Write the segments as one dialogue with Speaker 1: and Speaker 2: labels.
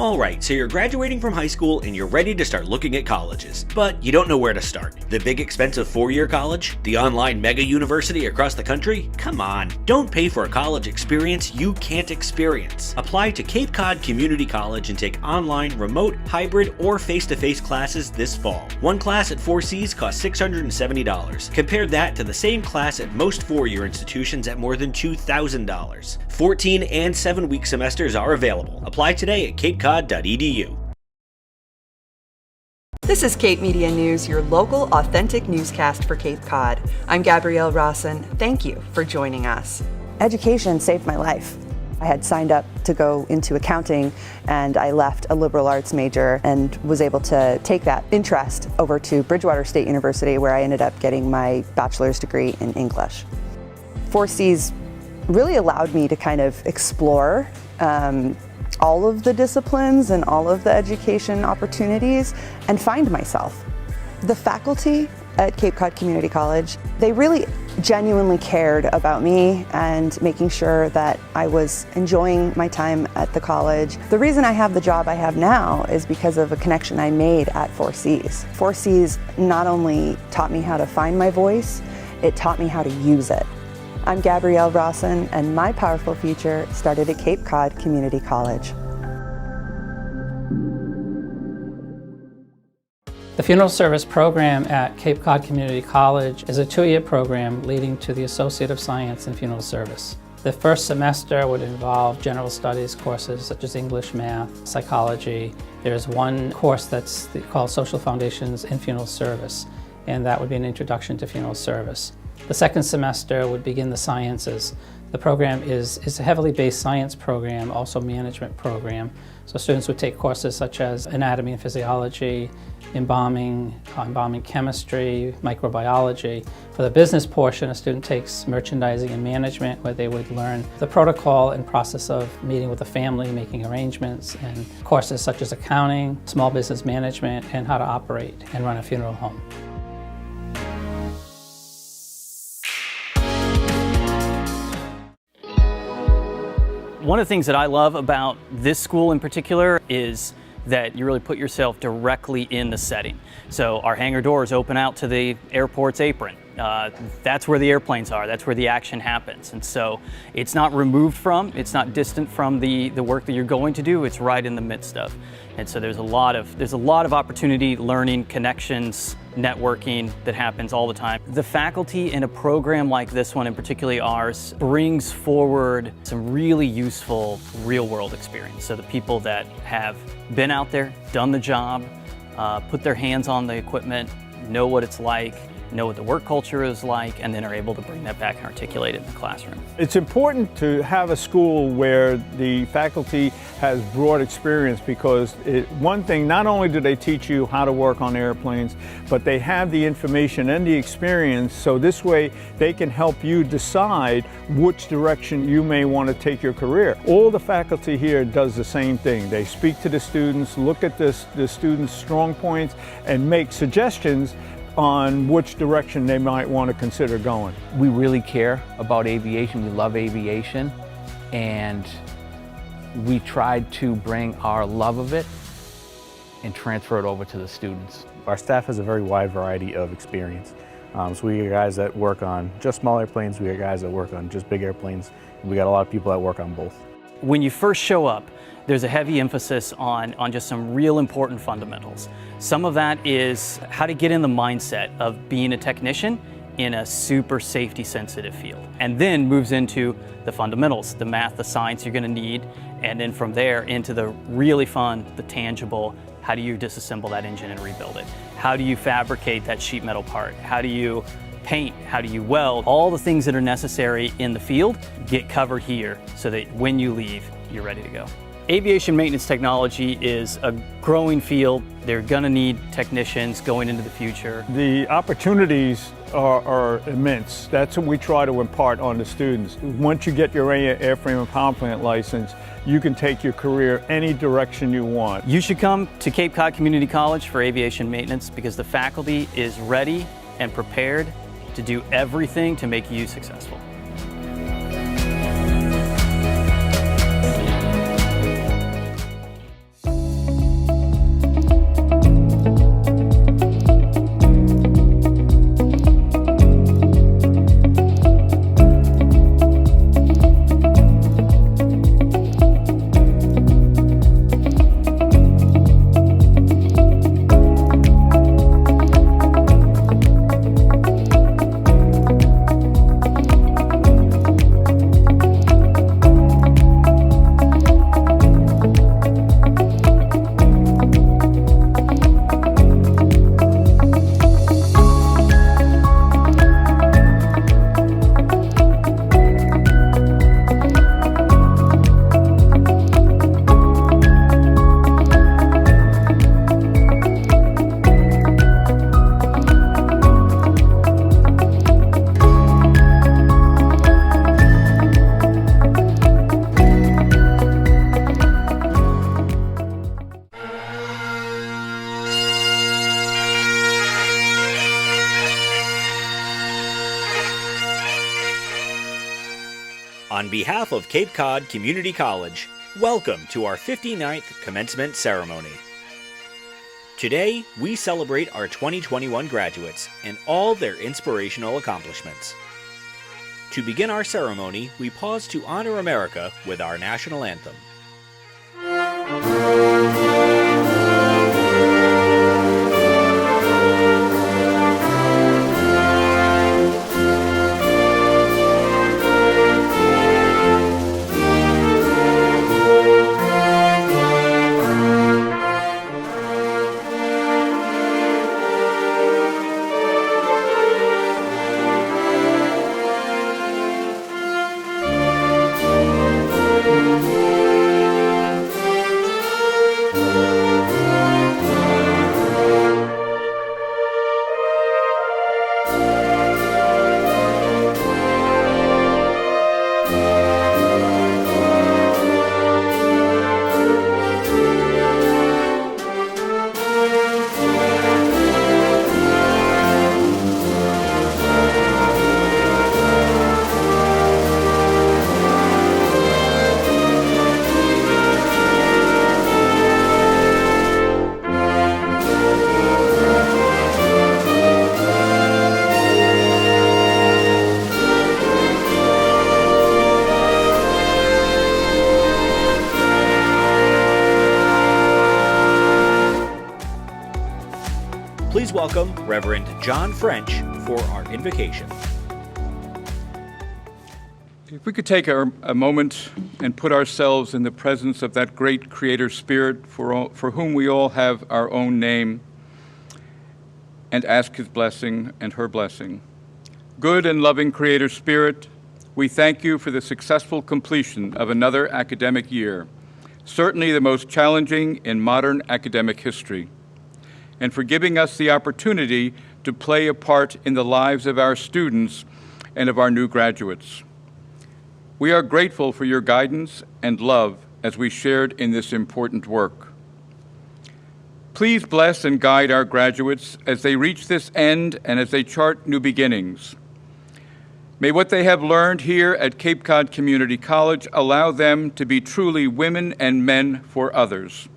Speaker 1: Alright, so you're graduating from high school and you're ready to start looking at colleges, but you don't know where to start. The big expensive 4-year college? The online mega university across the country? Come on, don't pay for a college experience you can't experience. Apply to Cape Cod Community College and take online, remote, hybrid, or face-to-face classes this fall. One class at 4Cs costs $670. Compare that to the same class at most 4-year institutions at more than $2,000. 14 and 7-week semesters are available. Apply today at capecod.edu.
Speaker 2: This is Cape Media News, your local authentic newscast for Cape Cod. I'm Gabrielle Rawson. Thank you for joining us.
Speaker 3: Education saved my life. I had signed up to go into accounting and I left a liberal arts major and was able to take that interest over to Bridgewater State University, where I ended up getting my bachelor's degree in English. 4Cs really allowed me to kind of explore all of the disciplines and all of the education opportunities and find myself. The faculty at Cape Cod Community College, they really genuinely cared about me and making sure that I was enjoying my time at the college. The reason I have the job I have now is because of a connection I made at 4Cs. 4Cs not only taught me how to find my voice, it taught me how to use it. I'm Gabrielle Rawson, and my powerful future started at Cape Cod Community College.
Speaker 4: The Funeral Service program at Cape Cod Community College is a 2-year program leading to the Associate of Science in Funeral Service. The first semester would involve general studies courses such as English, math, psychology. There's one course that's called Social Foundations in Funeral Service, and that would be an introduction to funeral service. The second semester would begin the sciences. The program is a heavily based science program, also management program. So students would take courses such as anatomy and physiology, embalming chemistry, microbiology. For the business portion, a student takes merchandising and management, where they would learn the protocol and process of meeting with a family, making arrangements, and courses such as accounting, small business management, and how to operate and run a funeral home.
Speaker 5: One of the things that I love about this school in particular is that you really put yourself directly in the setting. So our hangar doors open out to the airport's apron. That's where the airplanes are, that's where the action happens. And so it's not removed from, it's not distant from the work that you're going to do, it's right in the midst of. And so there's a lot of opportunity, learning, connections, networking that happens all the time. The faculty in a program like this one, and particularly ours, brings forward some really useful real-world experience. So the people that have been out there, done the job, put their hands on the equipment, know what it's like, know what the work culture is like, and then are able to bring that back and articulate it in the classroom.
Speaker 6: It's important to have a school where the faculty has broad experience, because one thing, not only do they teach you how to work on airplanes, but they have the information and the experience, so this way they can help you decide which direction you may want to take your career. All the faculty here does the same thing. They speak to the students, look at the students' strong points, and make suggestions on which direction they might want to consider going.
Speaker 7: We really care about aviation, we love aviation, and we tried to bring our love of it and transfer it over to the students.
Speaker 8: Our staff has a very wide variety of experience. So we got guys that work on just small airplanes, we got guys that work on just big airplanes, and we got a lot of people that work on both.
Speaker 5: When you first show up, there's a heavy emphasis on just some real important fundamentals. Some of that is how to get in the mindset of being a technician in a super safety sensitive field, and then moves into the fundamentals, the math, the science you're going to need, and then from there into the really fun, the tangible, how do you disassemble that engine and rebuild it? How do you fabricate that sheet metal part? How do you paint? How do you weld? All the things that are necessary in the field get covered here so that when you leave, you're ready to go. Aviation maintenance technology is a growing field. They're going to need technicians going into the future.
Speaker 6: The opportunities are immense. That's what we try to impart on the students. Once you get your airframe and power plant license, you can take your career any direction you want.
Speaker 5: You should come to Cape Cod Community College for aviation maintenance, because the faculty is ready and prepared to do everything to make you successful.
Speaker 1: behalf of Cape Cod Community College, welcome to our 59th Commencement Ceremony. Today, we celebrate our 2021 graduates and all their inspirational accomplishments. To begin our ceremony, we pause to honor America with our national anthem. Please welcome Reverend John French for our invocation.
Speaker 6: If we could take a moment and put ourselves in the presence of that great Creator Spirit for whom we all have our own name, and ask His blessing and her blessing. Good and loving Creator Spirit, we thank you for the successful completion of another academic year, certainly the most challenging in modern academic history, and for giving us the opportunity to play a part in the lives of our students and of our new graduates. We are grateful for your guidance and love as we shared in this important work. Please bless and guide our graduates as they reach this end and as they chart new beginnings. May what they have learned here at Cape Cod Community College allow them to be truly women and men for others.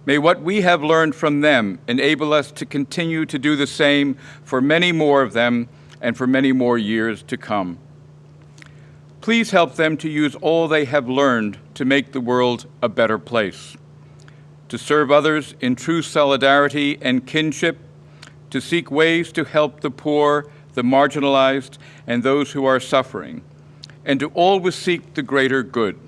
Speaker 6: May what we have learned from them enable us to continue to do the same for many more of them and for many more years to come. Please help them to use all they have learned to make the world a better place, to serve others in true solidarity and kinship, to seek ways to help the poor, the marginalized, and those who are suffering, and to always seek the greater good.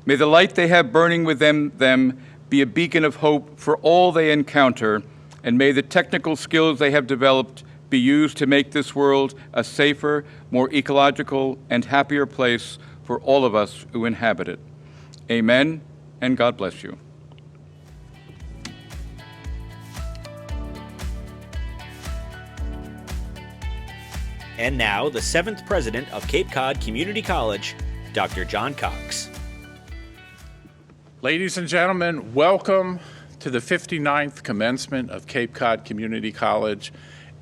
Speaker 6: May the light they have burning within them be a beacon of hope for all they encounter, and may the technical skills they have developed be used to make this world a safer, more ecological, and happier place for all of us who inhabit it. Amen, and God bless you.
Speaker 1: And now, the 7th President of Cape Cod Community College, Dr. John Cox.
Speaker 9: Ladies and gentlemen, welcome to the 59th Commencement of Cape Cod Community College.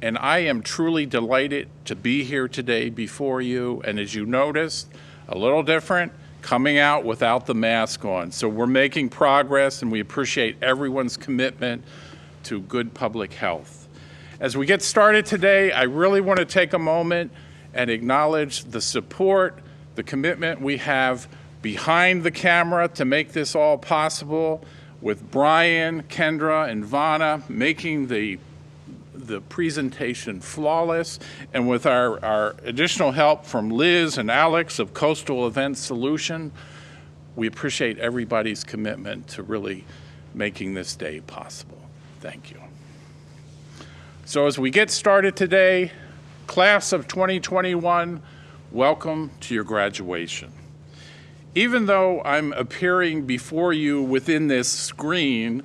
Speaker 9: And I am truly delighted to be here today before you. And as you noticed, a little different, coming out without the mask on. So we're making progress, and we appreciate everyone's commitment to good public health. As we get started today, I really want to take a moment and acknowledge the support, the commitment we have behind the camera to make this all possible, with Brian, Kendra, and Vanna making the presentation flawless, and with our additional help from Liz and Alex of Coastal Event Solution. We appreciate everybody's commitment to really making this day possible. Thank you. So as we get started today, class of 2021, welcome to your graduation. Even though I'm appearing before you within this screen,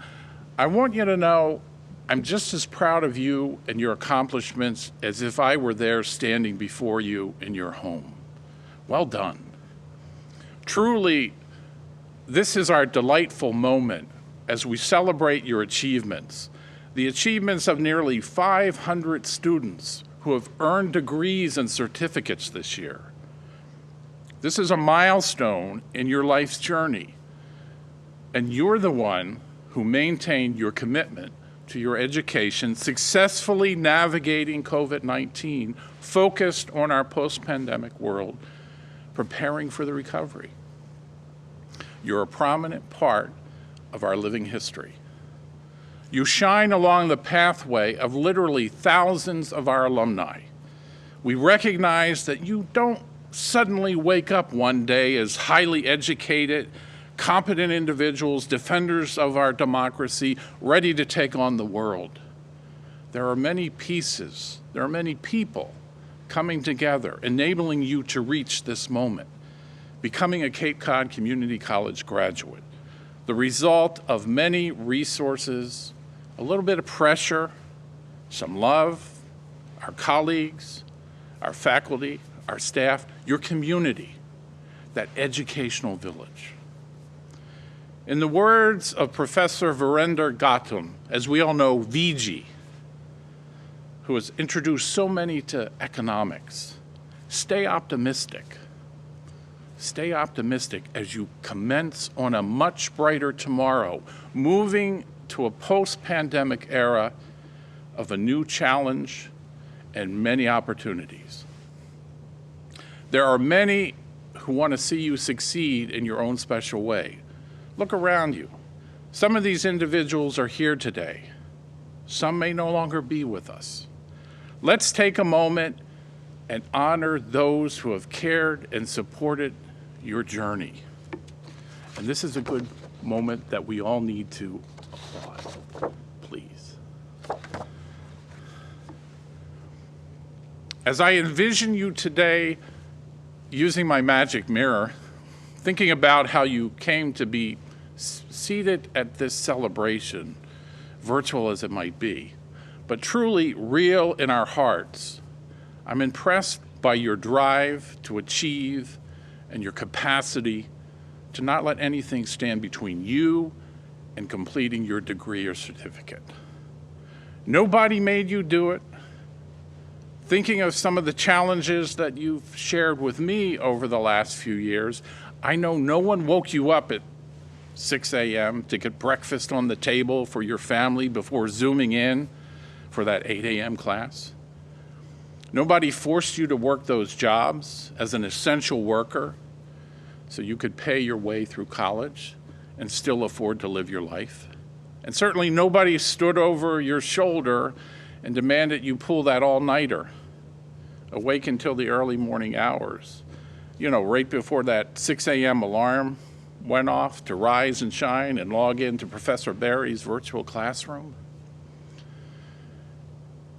Speaker 9: I want you to know I'm just as proud of you and your accomplishments as if I were there standing before you in your home. Well done. Truly, this is our delightful moment as we celebrate your achievements, the achievements of nearly 500 students who have earned degrees and certificates this year. This is a milestone in your life's journey, and you're the one who maintained your commitment to your education, successfully navigating COVID-19, focused on our post-pandemic world, preparing for the recovery. You're a prominent part of our living history. You shine along the pathway of literally thousands of our alumni. We recognize that you don't suddenly wake up one day as highly educated, competent individuals, defenders of our democracy, ready to take on the world. There are many pieces, there are many people coming together, enabling you to reach this moment, becoming a Cape Cod Community College graduate, the result of many resources, a little bit of pressure, some love, our colleagues, our faculty, our staff, your community, that educational village. In the words of Professor Virender Gautam, as we all know, VG, who has introduced so many to economics, stay optimistic. Stay optimistic as you commence on a much brighter tomorrow, moving to a post-pandemic era of a new challenge and many opportunities. There are many who want to see you succeed in your own special way. Look around you. Some of these individuals are here today. Some may no longer be with us. Let's take a moment and honor those who have cared and supported your journey. And this is a good moment that we all need to applaud, please. As I envision you today, using my magic mirror, thinking about how you came to be seated at this celebration, virtual as it might be, but truly real in our hearts, I'm impressed by your drive to achieve and your capacity to not let anything stand between you and completing your degree or certificate. Nobody made you do it. Thinking of some of the challenges that you've shared with me over the last few years, I know no one woke you up at 6 a.m. to get breakfast on the table for your family before zooming in for that 8 a.m. class. Nobody forced you to work those jobs as an essential worker so you could pay your way through college and still afford to live your life. And certainly nobody stood over your shoulder and demanded you pull that all-nighter, awake until the early morning hours, right before that 6 a.m. alarm went off to rise and shine and log into Professor Barry's virtual classroom.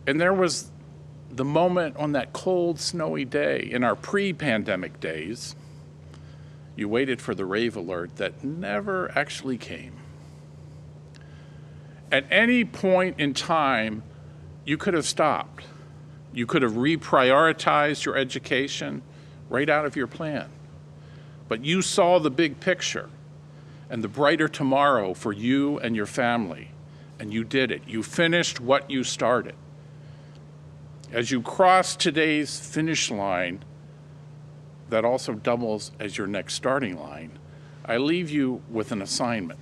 Speaker 9: And there was the moment on that cold, snowy day in our pre-pandemic days, you waited for the rave alert that never actually came. At any point in time, you could have stopped. You could have reprioritized your education right out of your plan. But you saw the big picture and the brighter tomorrow for you and your family, and you did it. You finished what you started. As you cross today's finish line, that also doubles as your next starting line, I leave you with an assignment.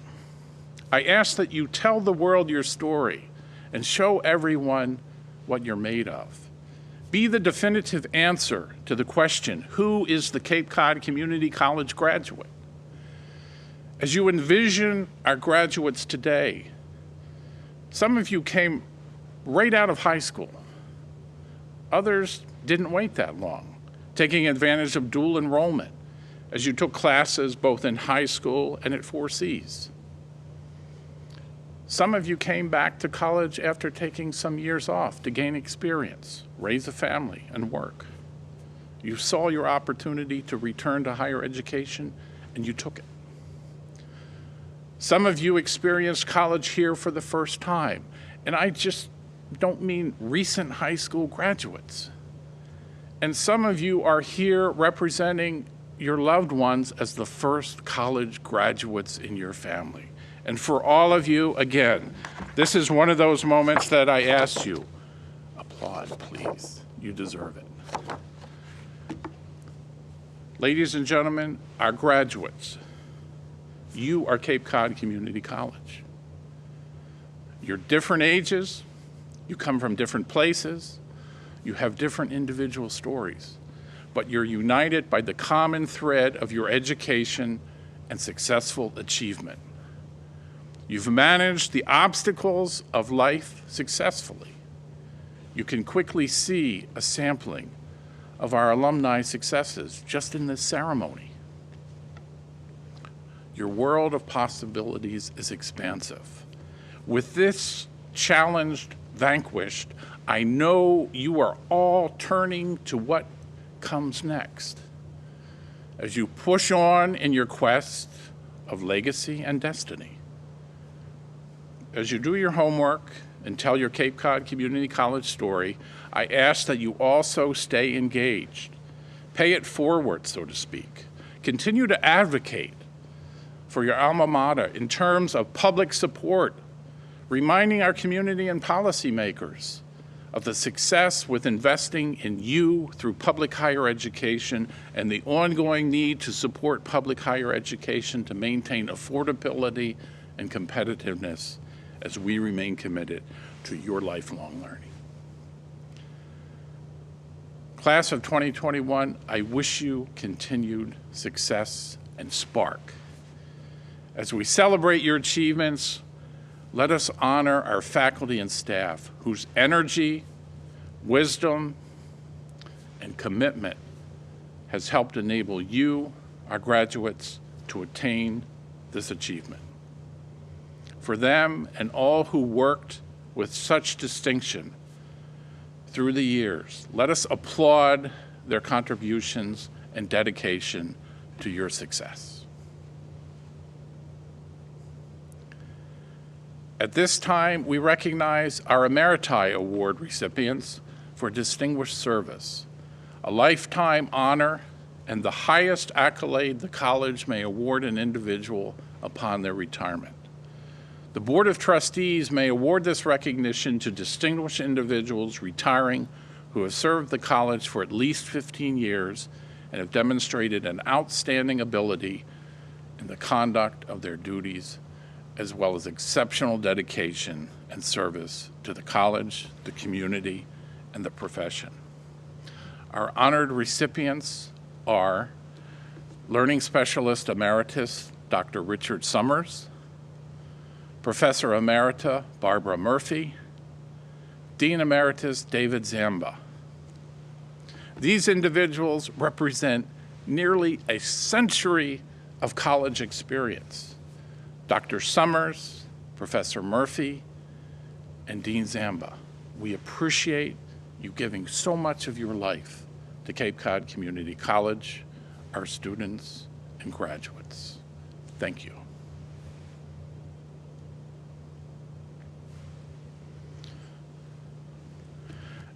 Speaker 9: I ask that you tell the world your story and show everyone what you're made of. Be the definitive answer to the question, who is the Cape Cod Community College graduate? As you envision our graduates today, some of you came right out of high school. Others didn't wait that long, taking advantage of dual enrollment as you took classes both in high school and at 4 Cs. Some of you came back to college after taking some years off to gain experience, raise a family, and work. You saw your opportunity to return to higher education, and you took it. Some of you experienced college here for the first time, and I just don't mean recent high school graduates. And some of you are here representing your loved ones as the first college graduates in your family. And for all of you, again, this is one of those moments that I ask you, applaud, please. You deserve it. Ladies and gentlemen, our graduates, you are Cape Cod Community College. You're different ages, you come from different places, you have different individual stories, but you're united by the common thread of your education and successful achievement. You've managed the obstacles of life successfully. You can quickly see a sampling of our alumni successes just in this ceremony. Your world of possibilities is expansive. With this challenge vanquished, I know you are all turning to what comes next as you push on in your quest of legacy and destiny. As you do your homework and tell your Cape Cod Community College story, I ask that you also stay engaged. Pay it forward, so to speak. Continue to advocate for your alma mater in terms of public support, reminding our community and policymakers of the success with investing in you through public higher education and the ongoing need to support public higher education to maintain affordability and competitiveness as we remain committed to your lifelong learning. Class of 2021, I wish you continued success and spark. As we celebrate your achievements, let us honor our faculty and staff whose energy, wisdom, and commitment has helped enable you, our graduates, to attain this achievement. For them and all who worked with such distinction through the years, let us applaud their contributions and dedication to your success. At this time, we recognize our Emeriti Award recipients for distinguished service, a lifetime honor and the highest accolade the college may award an individual upon their retirement. The Board of Trustees may award this recognition to distinguished individuals retiring who have served the college for at least 15 years and have demonstrated an outstanding ability in the conduct of their duties, as well as exceptional dedication and service to the college, the community, and the profession. Our honored recipients are Learning Specialist Emeritus Dr. Richard Summers, Professor Emerita Barbara Murphy, Dean Emeritus David Zamba. These individuals represent nearly a century of college experience. Dr. Summers, Professor Murphy, and Dean Zamba, we appreciate you giving so much of your life to Cape Cod Community College, our students and graduates. Thank you.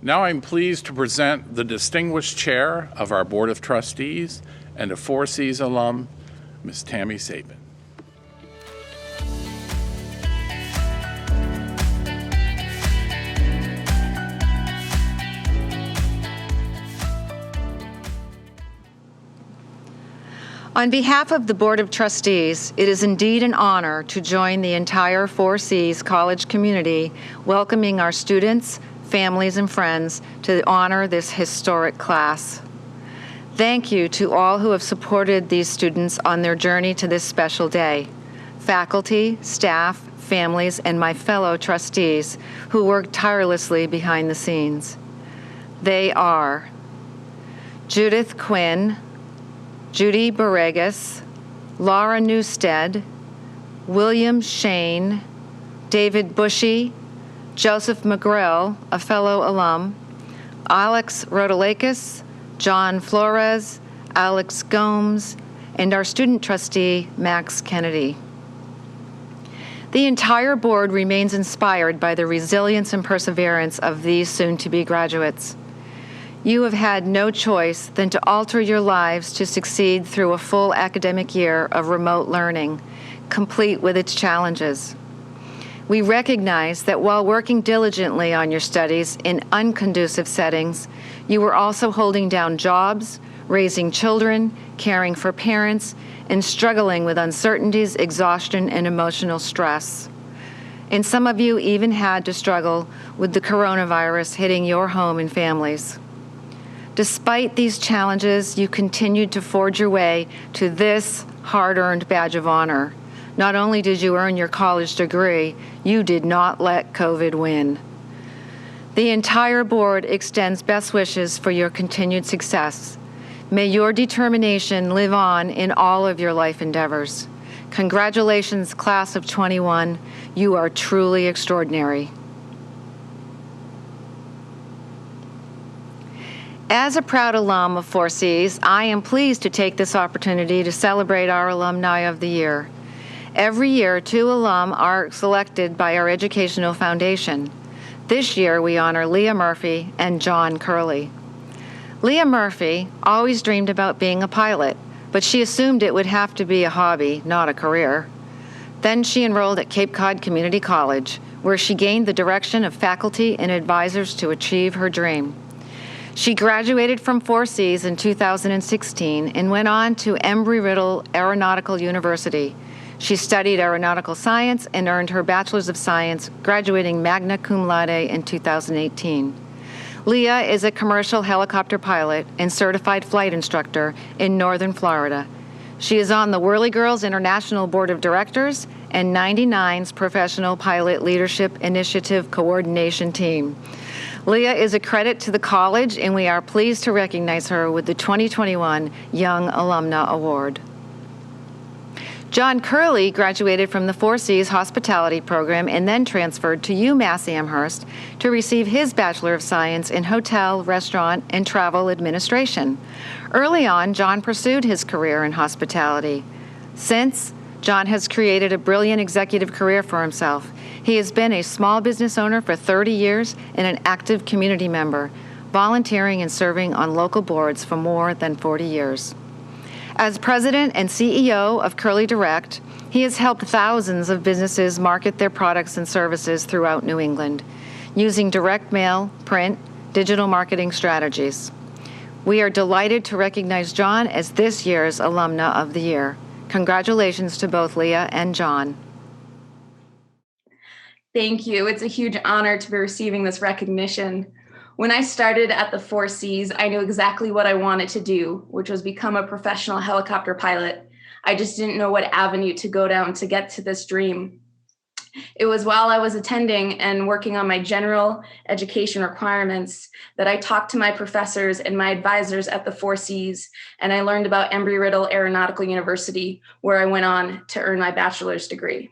Speaker 9: Now I'm pleased to present the distinguished chair of our Board of Trustees and a Four Cs alum, Ms. Tammy Sabin.
Speaker 10: On behalf of the Board of Trustees, it is indeed an honor to join the entire Four Cs college community welcoming our students, families, and friends to honor this historic class. Thank you to all who have supported these students on their journey to this special day. Faculty, staff, families, and my fellow trustees who worked tirelessly behind the scenes. They are Judith Quinn, Judy Barregas, Laura Newstead, William Shane, David Bushy, Joseph McGrill, a fellow alum, Alex Rodolakis, John Flores, Alex Gomes, and our student trustee, Max Kennedy. The entire board remains inspired by the resilience and perseverance of these soon-to-be graduates. You have had no choice than to alter your lives to succeed through a full academic year of remote learning, complete with its challenges. We recognize that while working diligently on your studies in unconducive settings, you were also holding down jobs, raising children, caring for parents, and struggling with uncertainties, exhaustion, and emotional stress. And some of you even had to struggle with the coronavirus hitting your home and families. Despite these challenges, you continued to forge your way to this hard-earned badge of honor. Not only did you earn your college degree, you did not let COVID win. The entire board extends best wishes for your continued success. May your determination live on in all of your life endeavors. Congratulations, class of 21. You are truly extraordinary. As a proud alum of 4Cs, I am pleased to take this opportunity to celebrate our Alumni of the Year. Every year, 2 alum are selected by our Educational Foundation. This year, we honor Leah Murphy and John Curley. Leah Murphy always dreamed about being a pilot, but she assumed it would have to be a hobby, not a career. Then she enrolled at Cape Cod Community College, where she gained the direction of faculty and advisors to achieve her dream. She graduated from 4Cs in 2016 and went on to Embry-Riddle Aeronautical University. She studied aeronautical science and earned her Bachelor's of Science, graduating magna cum laude in 2018. Leah is a commercial helicopter pilot and certified flight instructor in Northern Florida. She is on the Whirly Girls International Board of Directors and 99's Professional Pilot Leadership Initiative Coordination Team. Leah is a credit to the college, and we are pleased to recognize her with the 2021 Young Alumna Award. John Curley graduated from the 4Cs Hospitality Program and then transferred to UMass Amherst to receive his Bachelor of Science in Hotel, Restaurant, and Travel Administration. Early on, John pursued his career in hospitality. Since, John has created a brilliant executive career for himself. He has been a small business owner for 30 years and an active community member, volunteering and serving on local boards for more than 40 years. As president and CEO of Curley Direct, he has helped thousands of businesses market their products and services throughout New England, using direct mail, print, digital marketing strategies. We are delighted to recognize John as this year's Alumna of the Year. Congratulations to both Leah and John.
Speaker 11: Thank you. It's a huge honor to be receiving this recognition. When I started at the 4Cs, I knew exactly what I wanted to do, which was become a professional helicopter pilot. I just didn't know what avenue to go down to get to this dream. It was while I was attending and working on my general education requirements that I talked to my professors and my advisors at the 4Cs, and I learned about Embry-Riddle Aeronautical University, where I went on to earn my bachelor's degree.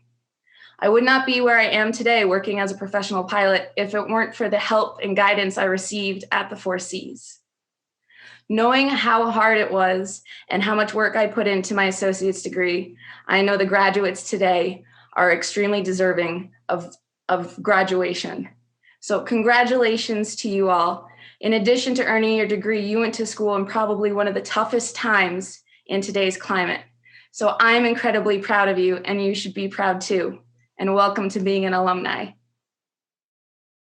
Speaker 11: I would not be where I am today working as a professional pilot if it weren't for the help and guidance I received at the 4Cs. Knowing how hard it was and how much work I put into my associate's degree, I know the graduates today are extremely deserving of graduation. So congratulations to you all. In addition to earning your degree, you went to school in probably one of the toughest times in today's climate. So I'm incredibly proud of you, and you should be proud too. And welcome to being an alumni.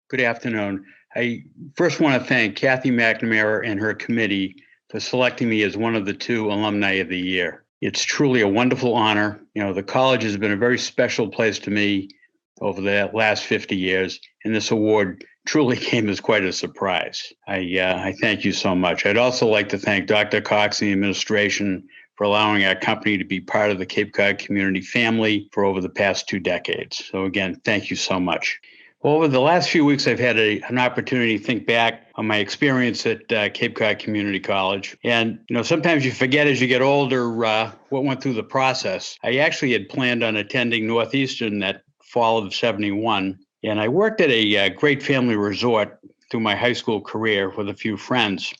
Speaker 12: Good afternoon. I first want to thank Kathy McNamara and her committee for selecting me as one of the 2 Alumni of the Year. It's truly a wonderful honor. You know, the college has been a very special place to me over the last 50 years, and this award truly came as quite a surprise. I thank you so much. I'd also like to thank Dr. Cox and the administration for allowing our company to be part of the Cape Cod community family for over the past 2 decades. So again, thank you so much. Well, over the last few weeks, I've had an opportunity to think back on my experience at Cape Cod Community College. And, you know, sometimes you forget as you get older what went through the process. I actually had planned on attending Northeastern that fall of '71. And I worked at a great family resort through my high school career with a few friends.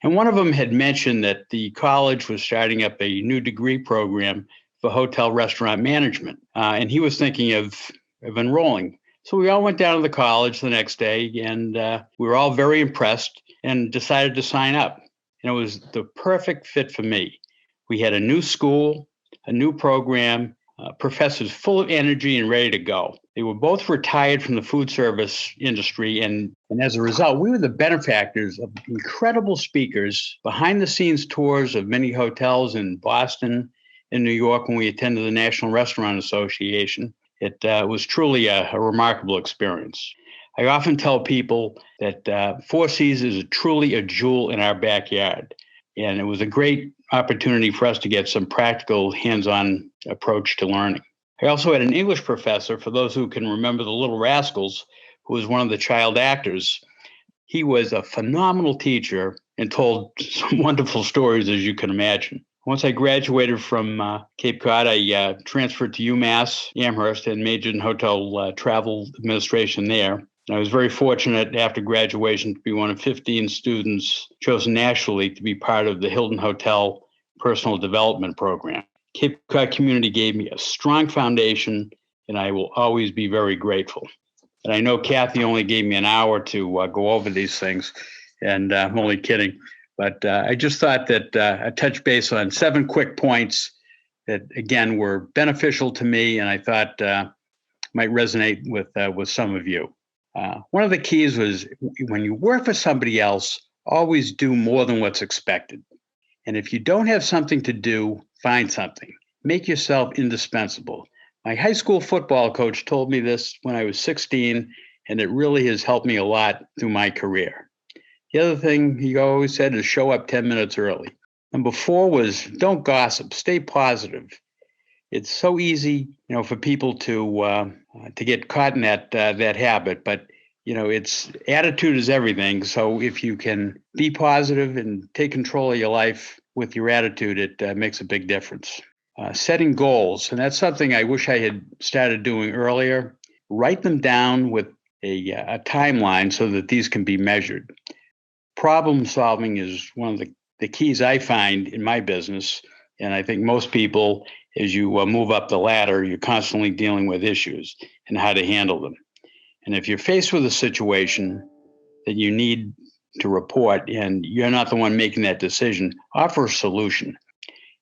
Speaker 12: And one of them had mentioned that the college was starting up a new degree program for hotel restaurant management. And he was thinking of enrolling. So we all went down to the college the next day, and we were all very impressed and decided to sign up. And it was the perfect fit for me. We had a new school, a new program, professors full of energy and ready to go. They were both retired from the food service industry, and as a result, we were the benefactors of incredible speakers, behind-the-scenes tours of many hotels in Boston and New York when we attended the National Restaurant Association. It was truly a remarkable experience. I often tell people that Four Cs is truly a jewel in our backyard, and it was a great opportunity for us to get some practical, hands-on approach to learning. I also had an English professor, for those who can remember the Little Rascals, who was one of the child actors. He was a phenomenal teacher and told some wonderful stories, as you can imagine. Once I graduated from Cape Cod, I transferred to UMass Amherst and majored in hotel travel administration there. And I was very fortunate after graduation to be one of 15 students chosen nationally to be part of the Hilton Hotel Personal Development Program. Cape Cod community gave me a strong foundation, and I will always be very grateful. And I know Kathy only gave me an hour to go over these things, and I'm only kidding. But I just thought that I touched base on 7 quick points that, again, were beneficial to me, and I thought might resonate with some of you. One of the keys was, when you work for somebody else, always do more than what's expected. And if you don't have something to do, find something. Make yourself indispensable. My high school football coach told me this when I was 16, and it really has helped me a lot through my career. The other thing he always said is show up 10 minutes early. Number 4 was don't gossip, stay positive. It's so easy, for people to get caught in that habit, but it's attitude is everything. So if you can be positive and take control of your life with your attitude, it makes a big difference. Setting goals, and that's something I wish I had started doing earlier. Write them down with a timeline so that these can be measured. Problem solving is one of the keys I find in my business, and I think most people, as you move up the ladder, you're constantly dealing with issues and how to handle them. And if you're faced with a situation that you need to report and you're not the one making that decision, offer a solution.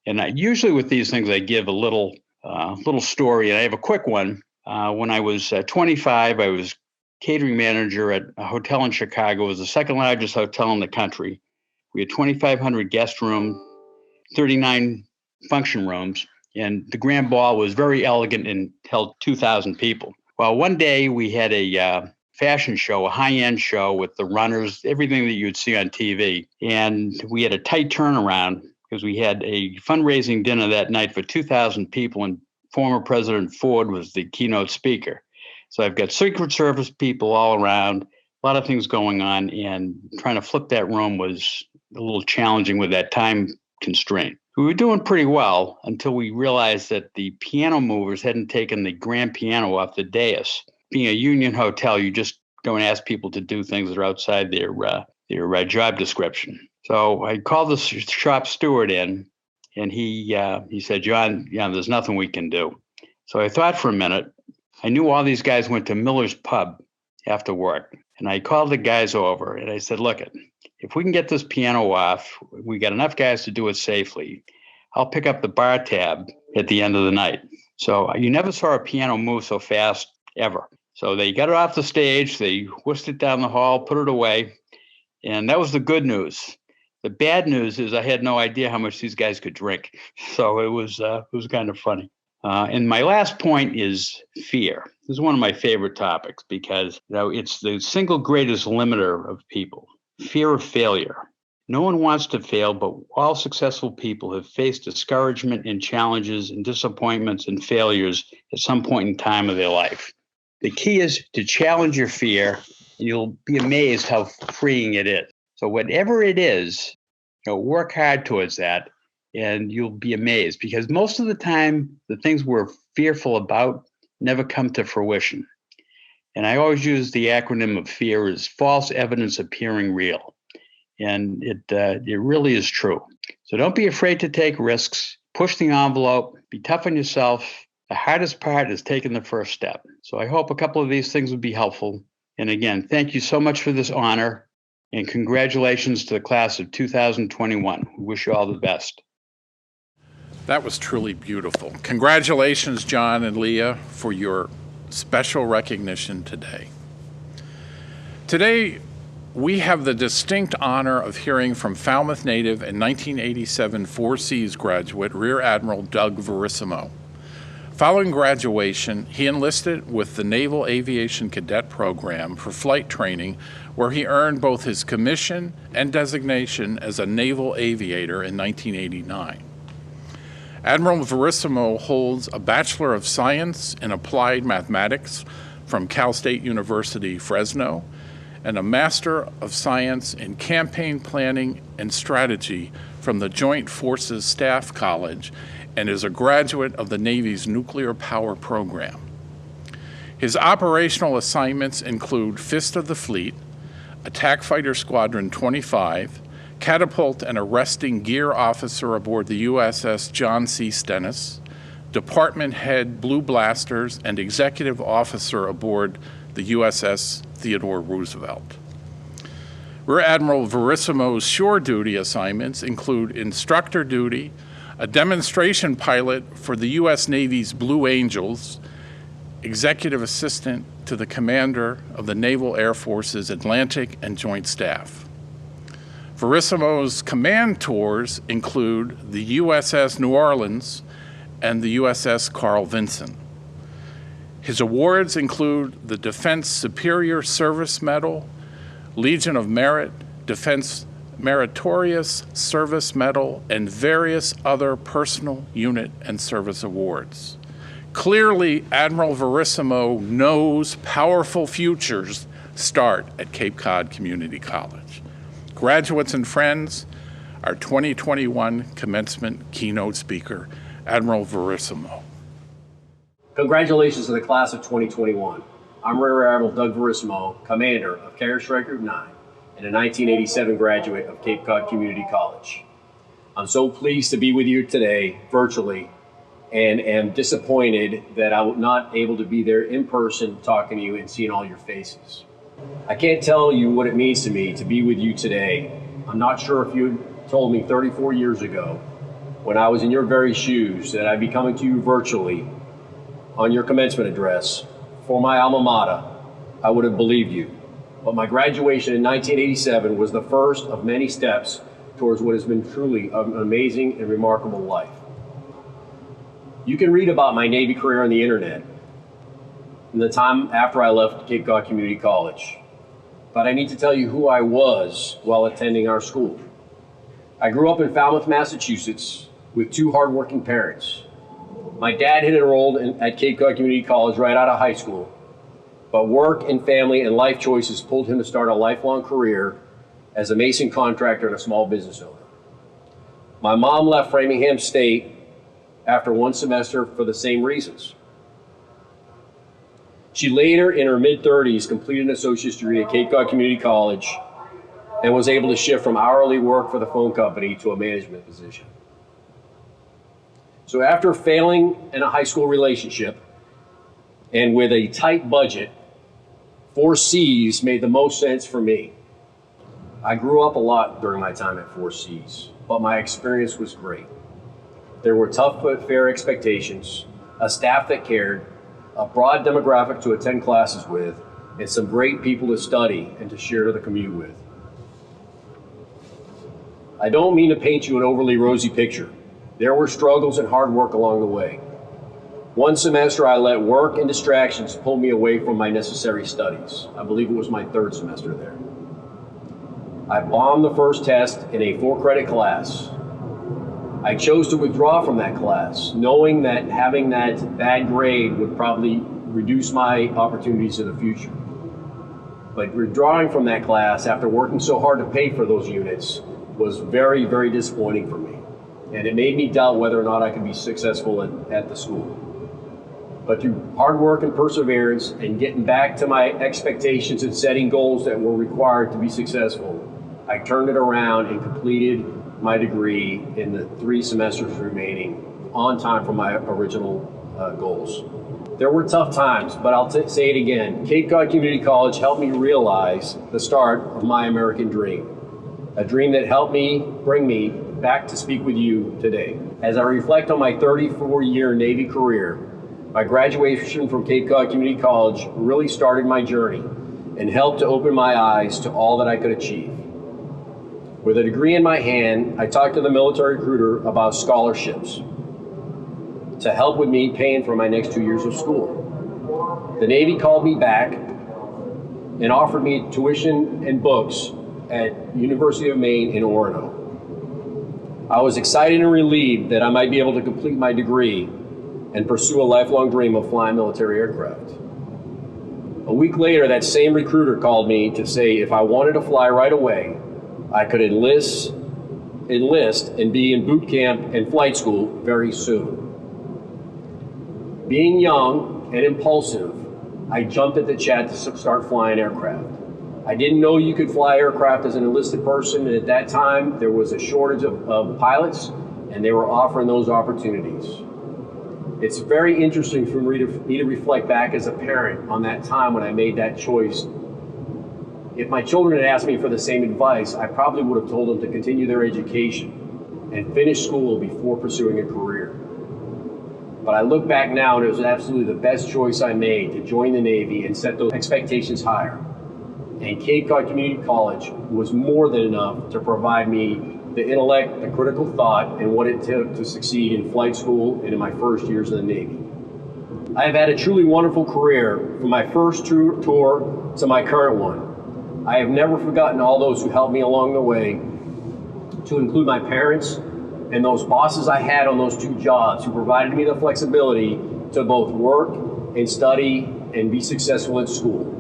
Speaker 12: And usually with these things, I give a little story, and I have a quick one. When I was 25, I was catering manager at a hotel in Chicago. It was the second largest hotel in the country. We had 2,500 guest rooms, 39 function rooms, and the grand ball was very elegant and held 2,000 people. Well, one day we had a fashion show, a high-end show with the runners, everything that you'd see on TV. And we had a tight turnaround because we had a fundraising dinner that night for 2,000 people, and former President Ford was the keynote speaker. So I've got Secret Service people all around, a lot of things going on, and trying to flip that room was a little challenging with that time constraint. We were doing pretty well until we realized that the piano movers hadn't taken the grand piano off the dais. Being a union hotel, you just don't ask people to do things that are outside their job description. So I called the shop steward in, and he said, John, there's nothing we can do. So I thought for a minute. I knew all these guys went to Miller's Pub after work, and I called the guys over, and I said, look, if we can get this piano off, we got enough guys to do it safely, I'll pick up the bar tab at the end of the night. So you never saw a piano move so fast ever. So they got it off the stage, they whisked it down the hall, put it away, and that was the good news. The bad news is I had no idea how much these guys could drink. So it was kind of funny. And my last point is fear. This is one of my favorite topics because it's the single greatest limiter of people. Fear of failure. No one wants to fail, but all successful people have faced discouragement and challenges and disappointments and failures at some point in time of their life. The key is to challenge your fear, and you'll be amazed how freeing it is. So whatever it is, work hard towards that, and you'll be amazed because most of the time, the things we're fearful about never come to fruition. And I always use the acronym of FEAR as false evidence appearing real. And it really is true. So don't be afraid to take risks, push the envelope, be tough on yourself. The hardest part is taking the first step. So I hope a couple of these things would be helpful. And again, thank you so much for this honor, and congratulations to the class of 2021. We wish you all the best.
Speaker 9: That was truly beautiful. Congratulations, John and Leah, for your special recognition today. Today, we have the distinct honor of hearing from Falmouth native and 1987 Four Seas graduate, Rear Admiral Doug Verissimo. Following graduation, he enlisted with the Naval Aviation Cadet Program for flight training, where he earned both his commission and designation as a naval aviator in 1989. Admiral Verissimo holds a Bachelor of Science in Applied Mathematics from Cal State University, Fresno, and a Master of Science in Campaign Planning and Strategy from the Joint Forces Staff College, and is a graduate of the Navy's Nuclear Power Program. His operational assignments include Fist of the Fleet, Attack Fighter Squadron 25, Catapult and Arresting Gear Officer aboard the USS John C. Stennis, Department Head Blue Blasters, and Executive Officer aboard the USS Theodore Roosevelt. Rear Admiral Verissimo's shore duty assignments include instructor duty, a demonstration pilot for the U.S. Navy's Blue Angels, executive assistant to the commander of the Naval Air Force's Atlantic and Joint Staff. Verissimo's command tours include the USS New Orleans and the USS Carl Vinson. His awards include the Defense Superior Service Medal, Legion of Merit, Defense Meritorious Service Medal, and various other personal unit and service awards. Clearly, Admiral Verissimo knows powerful futures start at Cape Cod Community College. Graduates and friends, our 2021 commencement keynote speaker, Admiral Verissimo.
Speaker 13: Congratulations to the class of 2021. I'm Rear Admiral Doug Verissimo, commander of Carrier Strike Group 9 and a 1987 graduate of Cape Cod Community College. I'm so pleased to be with you today virtually and am disappointed that I was not able to be there in person talking to you and seeing all your faces. I can't tell you what it means to me to be with you today. I'm not sure if you had told me 34 years ago when I was in your very shoes that I'd be coming to you virtually on your commencement address for my alma mater, I would have believed you. But my graduation in 1987 was the first of many steps towards what has been truly an amazing and remarkable life. You can read about my Navy career on the internet in the time after I left Cape Cod Community College. But I need to tell you who I was while attending our school. I grew up in Falmouth, Massachusetts with two hardworking parents. My dad had enrolled at Cape Cod Community College right out of high school, but work and family and life choices pulled him to start a lifelong career as a mason contractor and a small business owner. My mom left Framingham State after one semester for the same reasons. She later, in her mid-30s, completed an associate's degree at Cape Cod Community College and was able to shift from hourly work for the phone company to a management position. So after failing in a high school relationship and with a tight budget, Four Seas made the most sense for me. I grew up a lot during my time at Four Seas, but my experience was great. There were tough but fair expectations, a staff that cared, a broad demographic to attend classes with, and some great people to study and to share the commute with. I don't mean to paint you an overly rosy picture. There were struggles and hard work along the way. One semester I let work and distractions pull me away from my necessary studies. I believe it was my third semester there. I bombed the first test in a 4-credit class. I chose to withdraw from that class, knowing that having that bad grade would probably reduce my opportunities in the future. But withdrawing from that class after working so hard to pay for those units was very, very disappointing for me. And it made me doubt whether or not I could be successful at the school. But through hard work and perseverance and getting back to my expectations and setting goals that were required to be successful, I turned it around and completed my degree in the 3 semesters remaining on time for my original goals. There were tough times, but I'll say it again. Cape Cod Community College helped me realize the start of my American dream, a dream that helped me bring me back to speak with you today. As I reflect on my 34-year Navy career, my graduation from Cape Cod Community College really started my journey and helped to open my eyes to all that I could achieve. With a degree in my hand, I talked to the military recruiter about scholarships to help with me paying for my next 2 years of school. The Navy called me back and offered me tuition and books at University of Maine in Orono. I was excited and relieved that I might be able to complete my degree and pursue a lifelong dream of flying military aircraft. A week later, that same recruiter called me to say if I wanted to fly right away, I could enlist and be in boot camp and flight school very soon. Being young and impulsive, I jumped at the chance to start flying aircraft. I didn't know you could fly aircraft as an enlisted person, and at that time there was a shortage of pilots, and they were offering those opportunities. It's very interesting for me to reflect back as a parent on that time when I made that choice. If my children had asked me for the same advice, I probably would have told them to continue their education and finish school before pursuing a career. But I look back now and it was absolutely the best choice I made to join the Navy and set those expectations higher. And Cape Cod Community College was more than enough to provide me the intellect, the critical thought, and what it took to succeed in flight school and in my first years in the Navy. I have had a truly wonderful career from my first tour to my current one. I have never forgotten all those who helped me along the way, to include my parents and those bosses I had on those 2 jobs who provided me the flexibility to both work and study and be successful at school.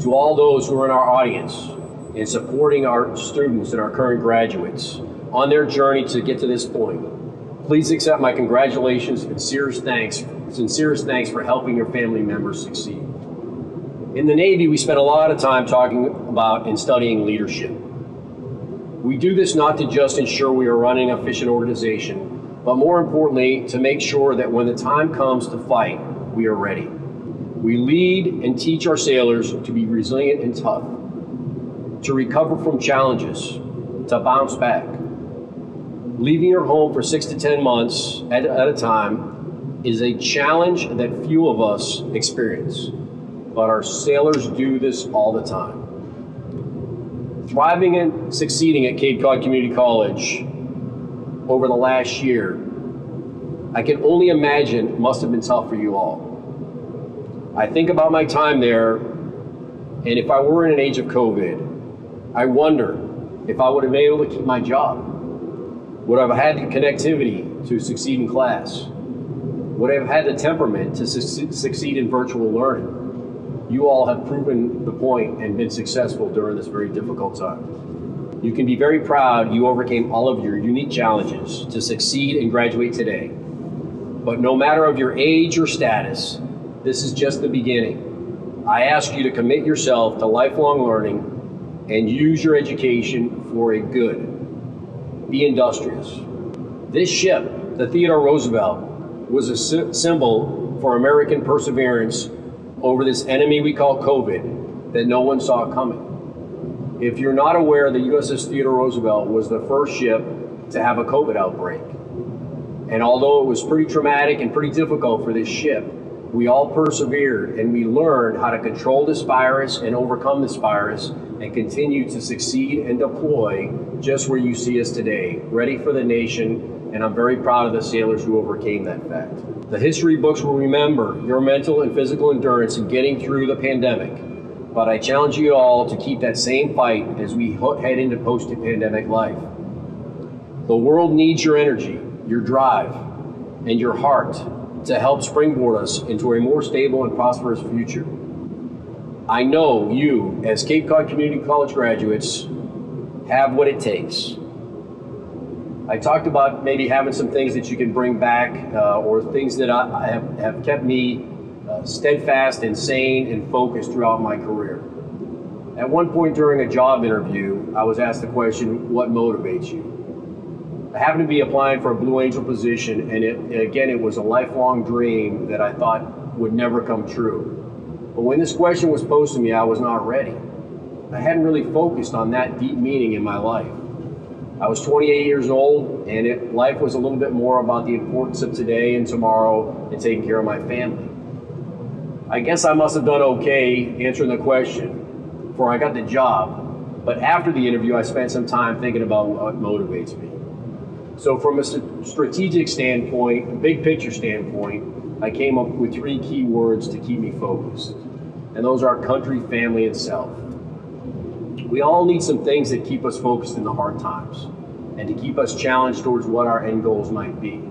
Speaker 13: To all those who are in our audience in supporting our students and our current graduates on their journey to get to this point, please accept my congratulations and sincerest thanks for helping your family members succeed. In the Navy, we spend a lot of time talking about and studying leadership. We do this not to just ensure we are running an efficient organization, but more importantly, to make sure that when the time comes to fight, we are ready. We lead and teach our sailors to be resilient and tough, to recover from challenges, to bounce back. Leaving your home for 6 to 10 months at a time is a challenge that few of us experience, but our sailors do this all the time. Thriving and succeeding at Cape Cod Community College over the last year, I can only imagine must have been tough for you all. I think about my time there, and if I were in an age of COVID, I wonder if I would have been able to keep my job. Would I have had the connectivity to succeed in class? Would I have had the temperament to succeed in virtual learning? You all have proven the point and been successful during this very difficult time. You can be very proud you overcame all of your unique challenges to succeed and graduate today. But no matter of your age or status, this is just the beginning. I ask you to commit yourself to lifelong learning and use your education for a good. Be industrious. This ship, the Theodore Roosevelt, was a symbol for American perseverance over this enemy we call COVID that no one saw coming. If you're not aware, the USS Theodore Roosevelt was the first ship to have a COVID outbreak. And although it was pretty traumatic and pretty difficult for this ship, we all persevered and we learned how to control this virus and overcome this virus and continue to succeed and deploy just where you see us today, ready for the nation. And I'm very proud of the sailors who overcame that fact. The history books will remember your mental and physical endurance in getting through the pandemic. But I challenge you all to keep that same fight as we head into post-pandemic life. The world needs your energy, your drive, and your heart to help springboard us into a more stable and prosperous future. I know you, as Cape Cod Community College graduates, have what it takes. I talked about maybe having some things that you can bring back or things that have kept me steadfast and sane and focused throughout my career. At one point during a job interview, I was asked the question, what motivates you? I happened to be applying for a Blue Angel position, and it was a lifelong dream that I thought would never come true. But when this question was posed to me, I was not ready. I hadn't really focused on that deep meaning in my life. I was 28 years old, and life was a little bit more about the importance of today and tomorrow and taking care of my family. I guess I must have done okay answering the question before I got the job, but after the interview, I spent some time thinking about what motivates me. So from a strategic standpoint, a big picture standpoint, I came up with 3 key words to keep me focused, and those are country, family, and self. We all need some things that keep us focused in the hard times and to keep us challenged towards what our end goals might be.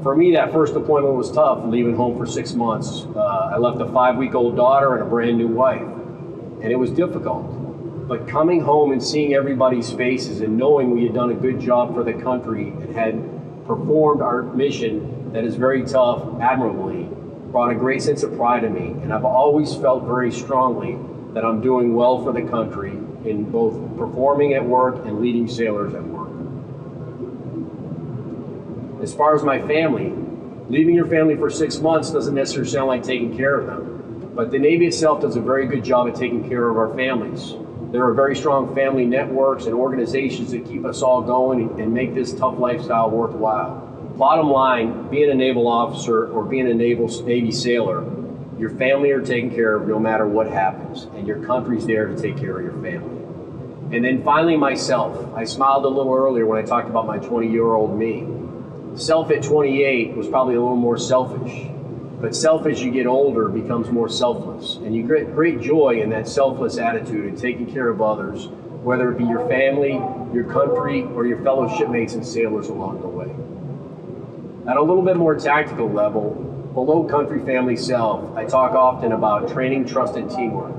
Speaker 13: For me, that first deployment was tough, leaving home for 6 months. I left a 5-week-old daughter and a brand new wife, and it was difficult. But coming home and seeing everybody's faces and knowing we had done a good job for the country and had performed our mission that is very tough admirably brought a great sense of pride in me. And I've always felt very strongly that I'm doing well for the country in both performing at work and leading sailors at work. As far as my family, leaving your family for 6 months doesn't necessarily sound like taking care of them, but the Navy itself does a very good job at taking care of our families. There are very strong family networks and organizations that keep us all going and make this tough lifestyle worthwhile. Bottom line, being a naval officer or being a Navy sailor, your family are taken care of no matter what happens, and your country's there to take care of your family. And then finally, myself. I smiled a little earlier when I talked about my 20-year-old me. Self at 28 was probably a little more selfish, but self as you get older becomes more selfless, and you get great joy in that selfless attitude and taking care of others, whether it be your family, your country, or your fellow shipmates and sailors along the way. At a little bit more tactical level, below country, family, self, I talk often about training, trust, and teamwork.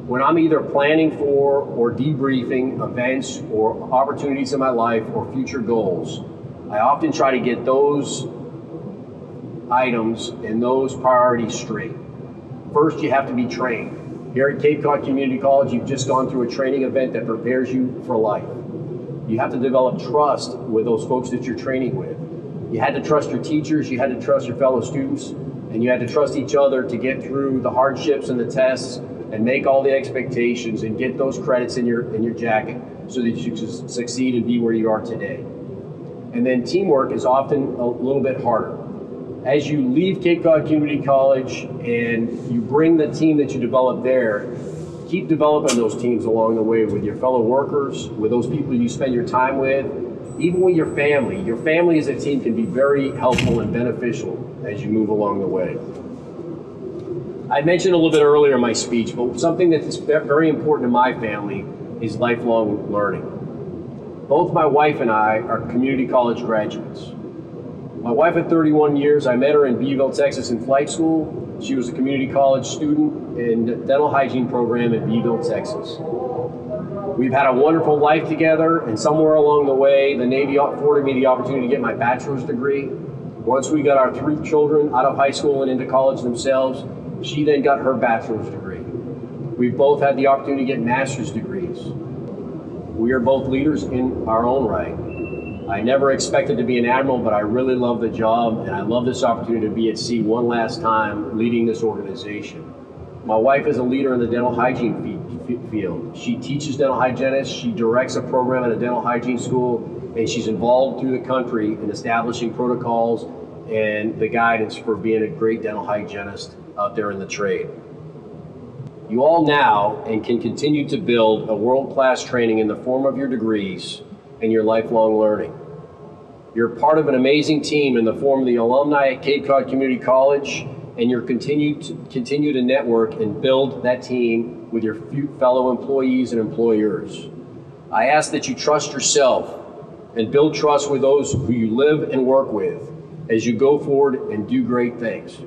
Speaker 13: When I'm either planning for or debriefing events or opportunities in my life or future goals, I often try to get those items and those priorities straight. First, you have to be trained. Here at Cape Cod Community College, you've just gone through a training event that prepares you for life. You have to develop trust with those folks that you're training with. You had to trust your teachers, you had to trust your fellow students, and you had to trust each other to get through the hardships and the tests and make all the expectations and get those credits in your jacket so that you can succeed and be where you are today. And then teamwork is often a little bit harder. As you leave Cape Cod Community College and you bring the team that you develop there, keep developing those teams along the way with your fellow workers, with those people you spend your time with, even with your family. Your family as a team can be very helpful and beneficial as you move along the way. I mentioned a little bit earlier in my speech, but something that's very important to my family is lifelong learning. Both my wife and I are community college graduates. My wife at 31 years, I met her in Beeville, Texas in flight school. She was a community college student in the dental hygiene program in Beeville, Texas. We've had a wonderful life together, and somewhere along the way, the Navy afforded me the opportunity to get my bachelor's degree. Once we got our 3 children out of high school and into college themselves, she then got her bachelor's degree. We've both had the opportunity to get master's degrees. We are both leaders in our own right. I never expected to be an admiral, but I really love the job, and I love this opportunity to be at sea one last time leading this organization. My wife is a leader in the dental hygiene field. She teaches dental hygienists, she directs a program at a dental hygiene school, and she's involved through the country in establishing protocols and the guidance for being a great dental hygienist out there in the trade. You all now and can continue to build a world-class training in the form of your degrees and your lifelong learning. You're part of an amazing team in the form of the alumni at Cape Cod Community College, and you're continue to network and build that team with your fellow employees and employers. I ask that you trust yourself and build trust with those who you live and work with as you go forward and do great things.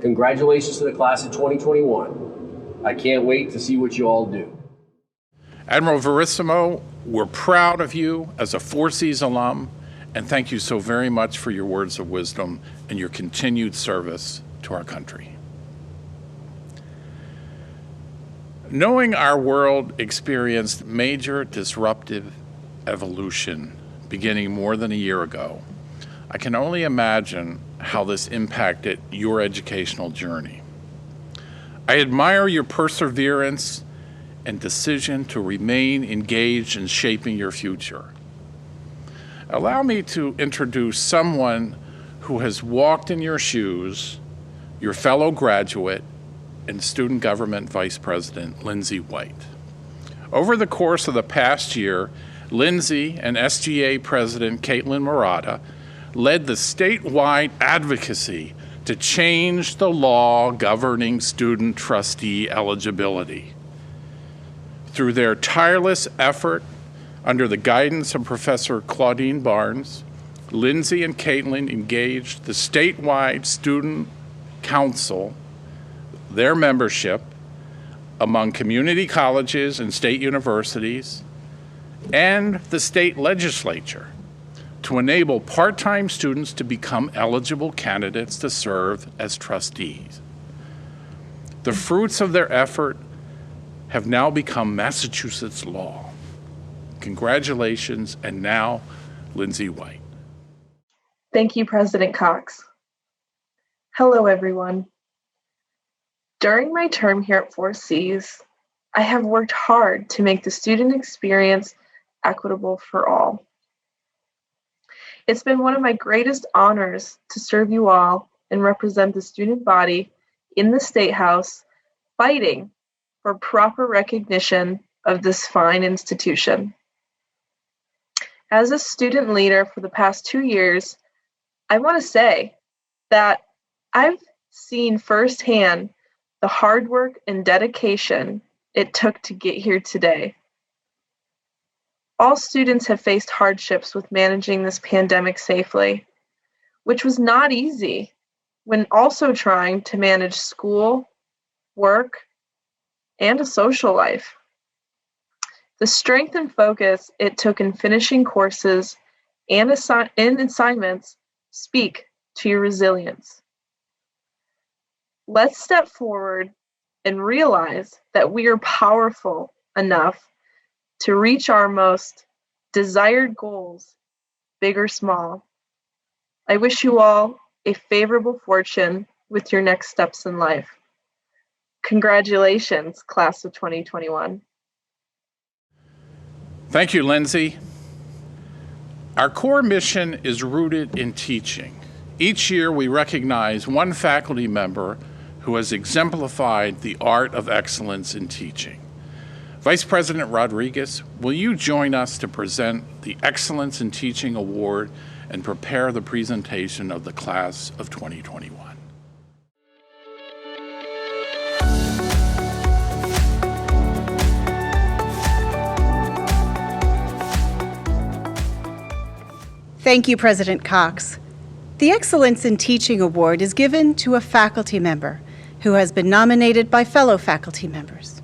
Speaker 13: Congratulations to the class of 2021. I can't wait to see what you all do.
Speaker 9: Admiral Verissimo, we're proud of you as a Four Seas alum, and thank you so very much for your words of wisdom and your continued service to our country. Knowing our world experienced major disruptive evolution beginning more than a year ago, I can only imagine how this impacted your educational journey. I admire your perseverance and decision to remain engaged in shaping your future. Allow me to introduce someone who has walked in your shoes, your fellow graduate and student government vice president, Lindsay White. Over the course of the past year, Lindsay and SGA President Caitlin Murata led the statewide advocacy to change the law governing student trustee eligibility. Through their tireless effort under the guidance of Professor Claudine Barnes, Lindsay and Caitlin engaged the statewide student council, their membership, among community colleges and state universities, and the state legislature to enable part-time students to become eligible candidates to serve as trustees. The fruits of their effort have now become Massachusetts law. Congratulations, and now, Lindsay White.
Speaker 14: Thank you, President Cox. Hello, everyone. During my term here at 4Cs, I have worked hard to make the student experience equitable for all. It's been one of my greatest honors to serve you all and represent the student body in the State House, fighting for proper recognition of this fine institution. As a student leader for the past 2 years, I want to say that I've seen firsthand the hard work and dedication it took to get here today. All students have faced hardships with managing this pandemic safely, which was not easy when also trying to manage school, work, and a social life. The strength and focus it took in finishing courses and assignments speak to your resilience. Let's step forward and realize that we are powerful enough to reach our most desired goals, big or small. I wish you all a favorable fortune with your next steps in life. Congratulations, class of 2021.
Speaker 9: Thank you, Lindsay. Our core mission is rooted in teaching. Each year we recognize one faculty member who has exemplified the art of excellence in teaching. Vice President Rodriguez, will you join us to present the Excellence in Teaching Award and prepare the presentation of the class of 2021?
Speaker 15: Thank you, President Cox. The Excellence in Teaching Award is given to a faculty member who has been nominated by fellow faculty members.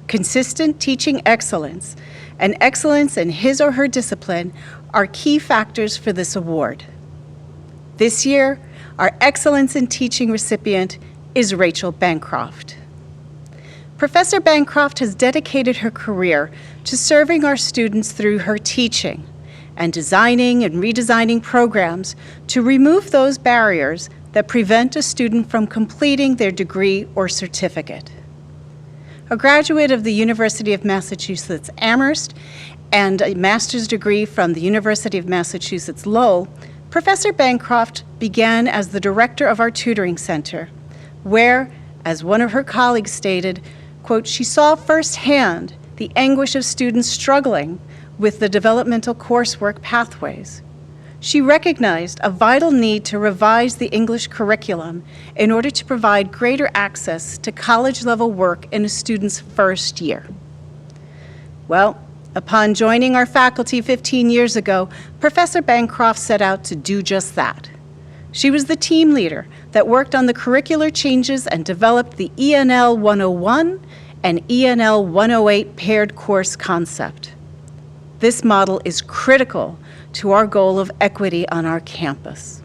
Speaker 15: Consistent teaching excellence and excellence in his or her discipline are key factors for this award. This year, our Excellence in Teaching recipient is Rachel Bancroft. Professor Bancroft has dedicated her career to serving our students through her teaching and designing and redesigning programs to remove those barriers that prevent a student from completing their degree or certificate. A graduate of the University of Massachusetts Amherst and a master's degree from the University of Massachusetts Lowell, Professor Bancroft began as the director of our tutoring center, where, as one of her colleagues stated, quote, she saw firsthand the anguish of students struggling with the developmental coursework pathways. She recognized a vital need to revise the English curriculum in order to provide greater access to college-level work in a student's first year. Well, upon joining our faculty 15 years ago, Professor Bancroft set out to do just that. She was the team leader that worked on the curricular changes and developed the ENL 101 and ENL 108 paired course concept. This model is critical to our goal of equity on our campus.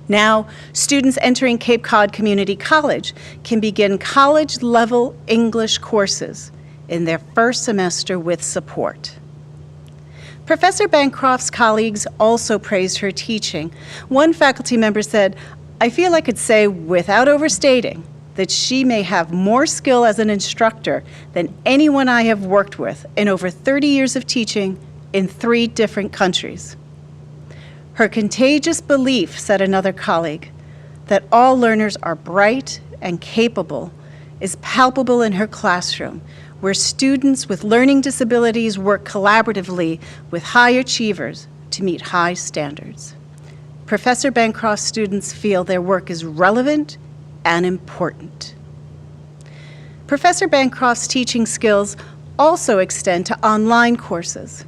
Speaker 15: Now, students entering Cape Cod Community College can begin college-level English courses in their first semester with support. Professor Bancroft's colleagues also praised her teaching. One faculty member said, "I feel I could say without overstating that she may have more skill as an instructor than anyone I have worked with in over 30 years of teaching in 3 different countries." Her contagious belief, said another colleague, that all learners are bright and capable is palpable in her classroom, where students with learning disabilities work collaboratively with high achievers to meet high standards. Professor Bancroft's students feel their work is relevant and important. Professor Bancroft's teaching skills also extend to online courses.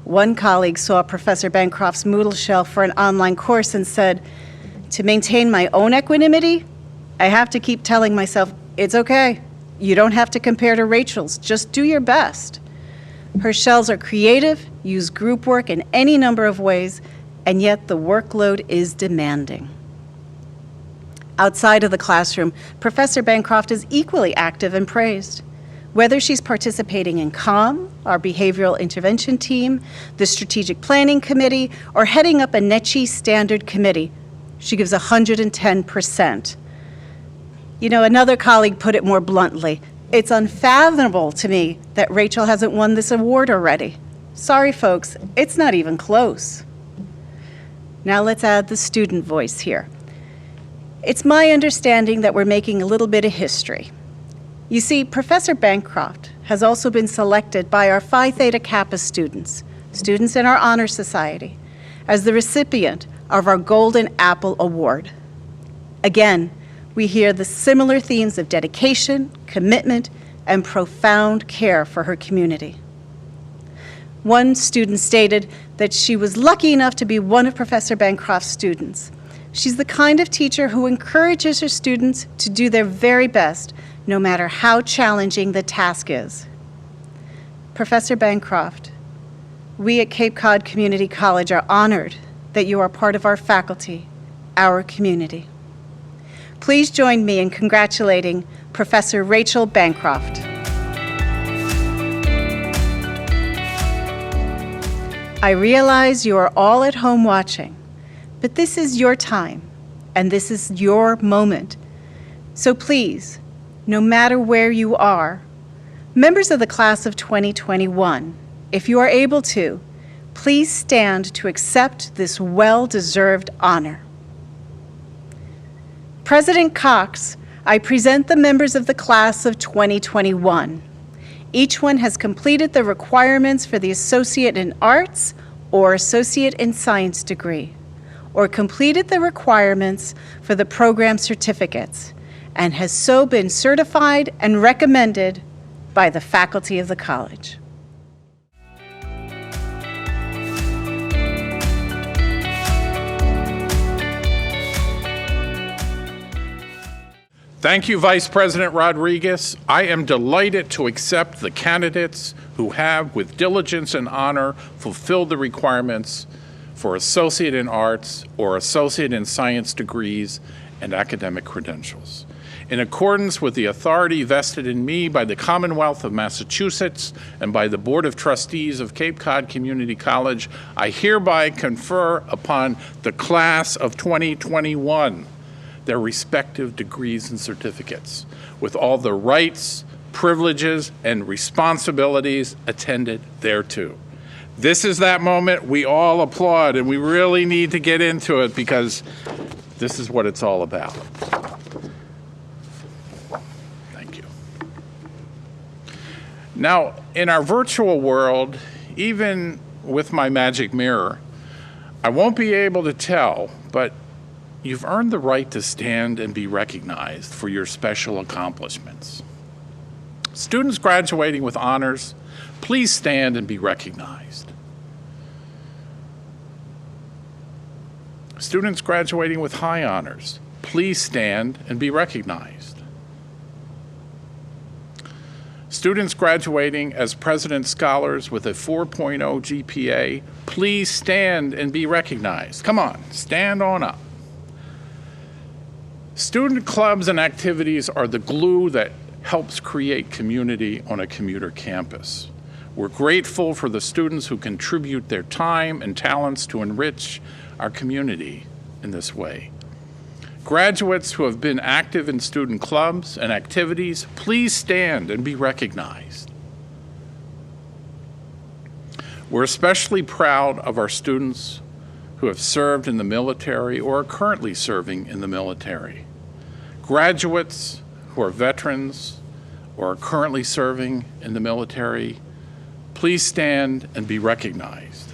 Speaker 15: One colleague saw Professor Bancroft's Moodle shelf for an online course and said, "To maintain my own equanimity, I have to keep telling myself, it's okay. You don't have to compare to Rachel's, just do your best." Her shells are creative, use group work in any number of ways, and yet the workload is demanding. Outside of the classroom, Professor Bancroft is equally active and praised. Whether she's participating in COM, our behavioral intervention team, the strategic planning committee, or heading up a NECHI standard committee, she gives 110%. You know, another colleague put it more bluntly, "It's unfathomable to me that Rachel hasn't won this award already." Sorry, folks, it's not even close. Now let's add the student voice here. It's my understanding that we're making a little bit of history. You see, Professor Bancroft has also been selected by our Phi Theta Kappa students in our Honor Society, as the recipient of our Golden Apple Award. Again, we hear the similar themes of dedication, commitment, and profound care for her community. One student stated that she was lucky enough to be one of Professor Bancroft's students. She's the kind of teacher who encourages her students to do their very best, no matter how challenging the task is. Professor Bancroft, we at Cape Cod Community College are honored that you are part of our faculty, our community. Please join me in congratulating Professor Rachel Bancroft. I realize you are all at home watching, but this is your time, and this is your moment. So please, no matter where you are, members of the class of 2021, if you are able to, please stand to accept this well-deserved honor. President Cox, I present the members of the class of 2021. Each one has completed the requirements for the Associate in Arts or Associate in Science degree, or completed the requirements for the program certificates, and has so been certified and recommended by the faculty of the college.
Speaker 9: Thank you, Vice President Rodriguez. I am delighted to accept the candidates who have, with diligence and honor, fulfilled the requirements for Associate in Arts or Associate in Science degrees and academic credentials. In accordance with the authority vested in me by the Commonwealth of Massachusetts and by the Board of Trustees of Cape Cod Community College, I hereby confer upon the class of 2021 their respective degrees and certificates, with all the rights, privileges, and responsibilities attended thereto. This is that moment we all applaud, and we really need to get into it because this is what it's all about. Thank you. Now, in our virtual world, even with my magic mirror, I won't be able to tell, but you've earned the right to stand and be recognized for your special accomplishments. Students graduating with honors, please stand and be recognized. Students graduating with high honors, please stand and be recognized. Students graduating as President's Scholars with a 4.0 GPA, please stand and be recognized. Come on, stand on up. Student clubs and activities are the glue that helps create community on a commuter campus. We're grateful for the students who contribute their time and talents to enrich our community in this way. Graduates who have been active in student clubs and activities, please stand and be recognized. We're especially proud of our students who have served in the military or are currently serving in the military. Graduates who are veterans or are currently serving in the military, please stand and be recognized.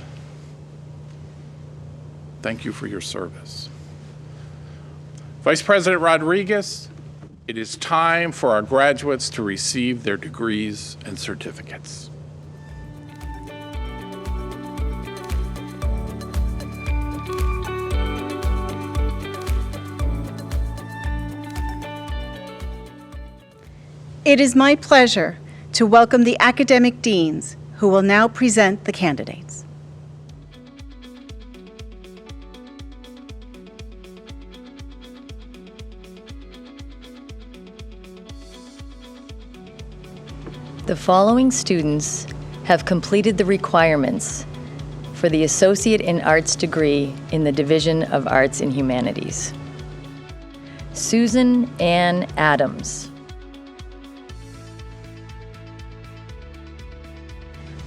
Speaker 9: Thank you for your service. Vice President Rodriguez, it is time for our graduates to receive their degrees and certificates.
Speaker 15: It is my pleasure to welcome the academic deans who will now present the candidates.
Speaker 16: The following students have completed the requirements for the Associate in Arts degree in the Division of Arts and Humanities. Susan Ann Adams.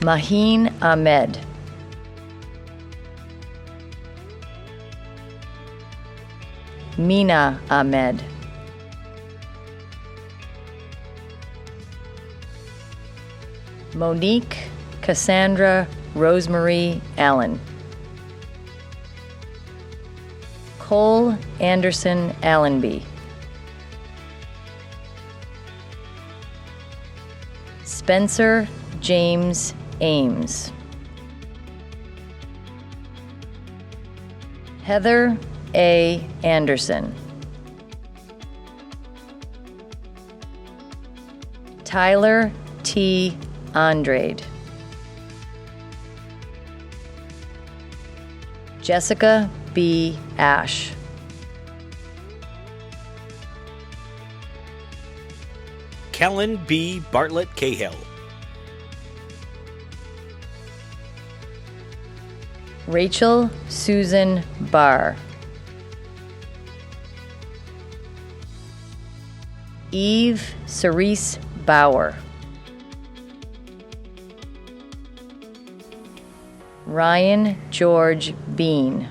Speaker 16: Maheen Ahmed. Mina Ahmed. Monique Cassandra Rosemarie Allen. Cole Anderson Allenby. Spencer James Ames. Heather A. Anderson. Tyler T. Andrade. Jessica B. Ash.
Speaker 1: Kellen B. Bartlett Cahill.
Speaker 16: Rachel Susan Barr. Eve Cerise Bauer. Ryan George Bean.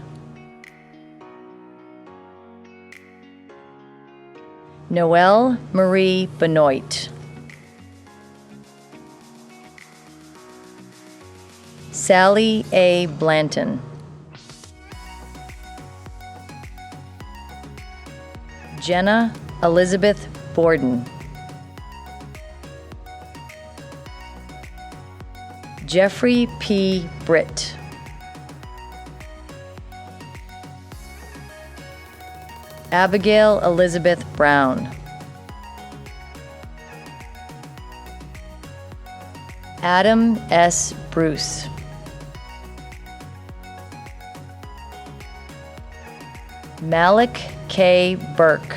Speaker 16: Noelle Marie Benoit. Sally A. Blanton. Jenna Elizabeth Borden. Jeffrey P. Britt. Abigail Elizabeth Brown. Adam S. Bruce. Malik K. Burke.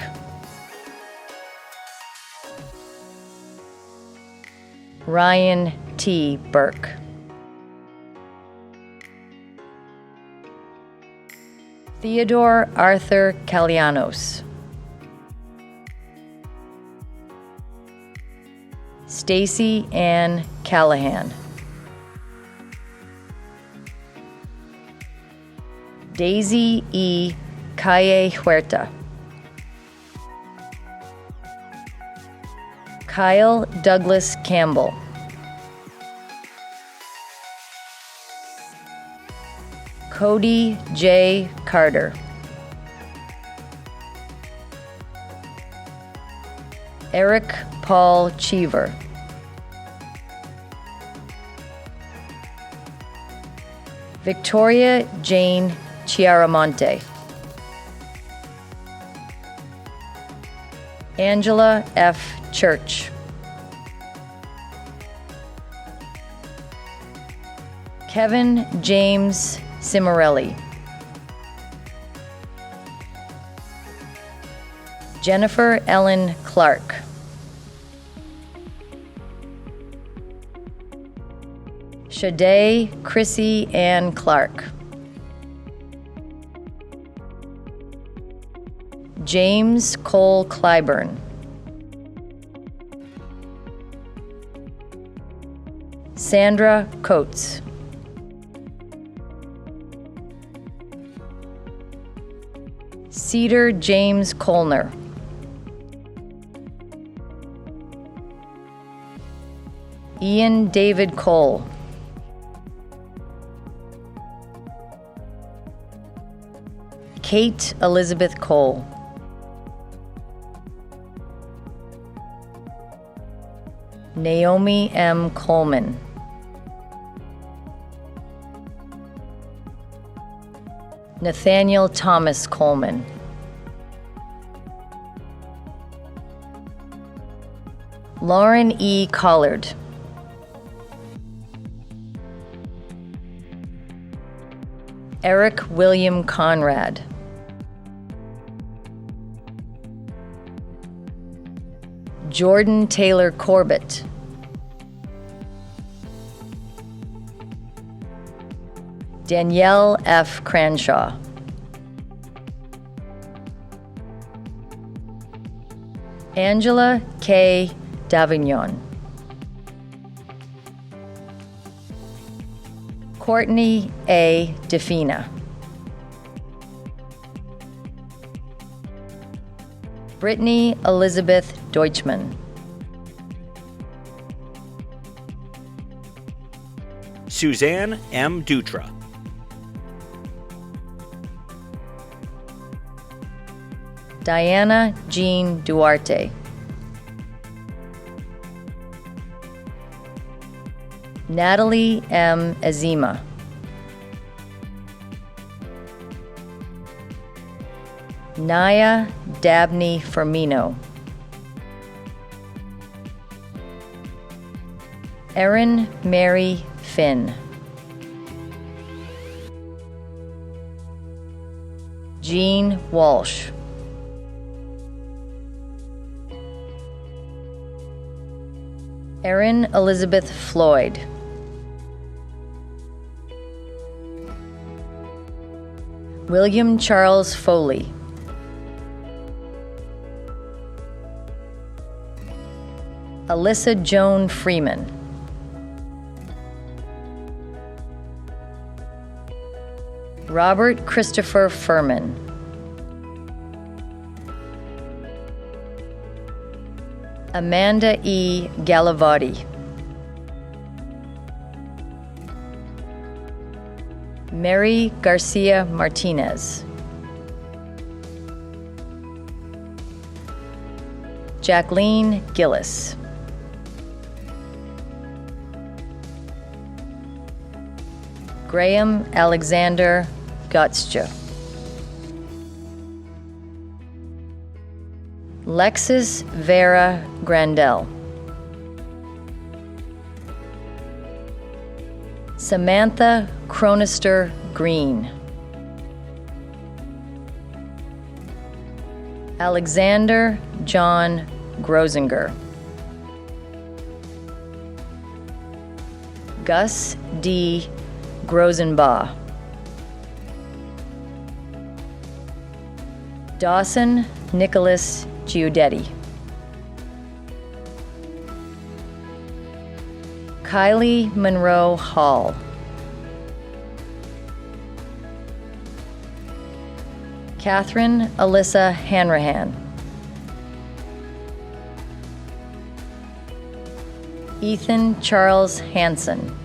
Speaker 16: Ryan T. Burke. Theodore Arthur Kalianos. Stacy Ann Callahan. Daisy E. Calle Huerta. Kyle Douglas Campbell. Cody J. Carter. Eric Paul Cheever. Victoria Jane Chiaramonte. Angela F. Church. Kevin James Cimarelli. Jennifer Ellen Clark. Shade Chrissy Ann Clark. James Cole Clyburn. Sandra Coates. Cedar James Colner. Ian David Cole. Kate Elizabeth Cole. Naomi M. Coleman. Nathaniel Thomas Coleman. Lauren E. Collard. Eric William Conrad. Jordan Taylor Corbett. Danielle F. Cranshaw. Angela K. Davignon. Courtney A. Defina. Brittany Elizabeth Deutschman.
Speaker 1: Suzanne M. Dutra.
Speaker 16: Diana Jean Duarte. Natalie M. Azima. Naya Dabney Firmino. Erin Mary Finn. Jean Walsh. Erin Elizabeth Floyd. William Charles Foley. Alyssa Joan Freeman. Robert Christopher Furman. Amanda E. Galavati. Mary Garcia Martinez. Jacqueline Gillis. Graham Alexander Gottscha. Lexis Vera Grandel. Samantha Cronister Green. Alexander John Grosinger. Gus D. Grosenbaugh. Dawson Nicholas Giudetti. Kylie Monroe Hall. Catherine Alyssa Hanrahan. Ethan Charles Hansen.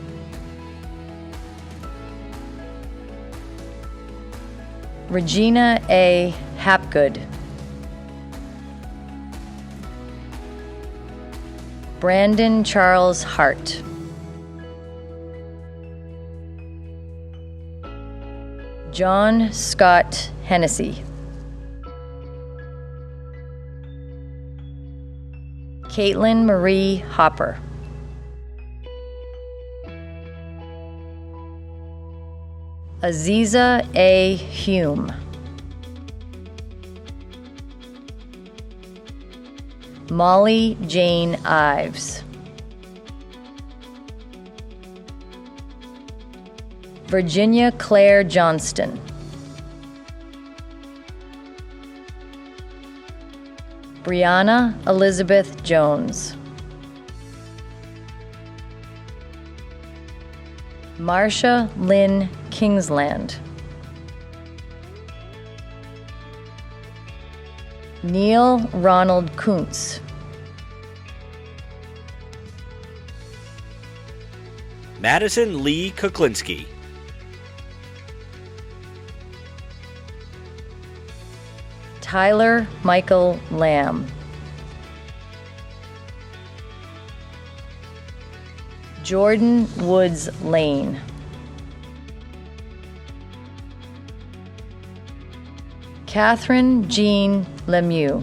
Speaker 16: Regina A. Hapgood. Brandon Charles Hart. John Scott Hennessy. Caitlin Marie Hopper. Aziza A. Hume. Molly Jane Ives. Virginia Claire Johnston. Brianna Elizabeth Jones. Marcia Lynn Kingsland. Neil Ronald Kuntz.
Speaker 1: Madison Lee Kuklinski.
Speaker 16: Tyler Michael Lamb. Jordan Woods Lane. Catherine Jean Lemieux.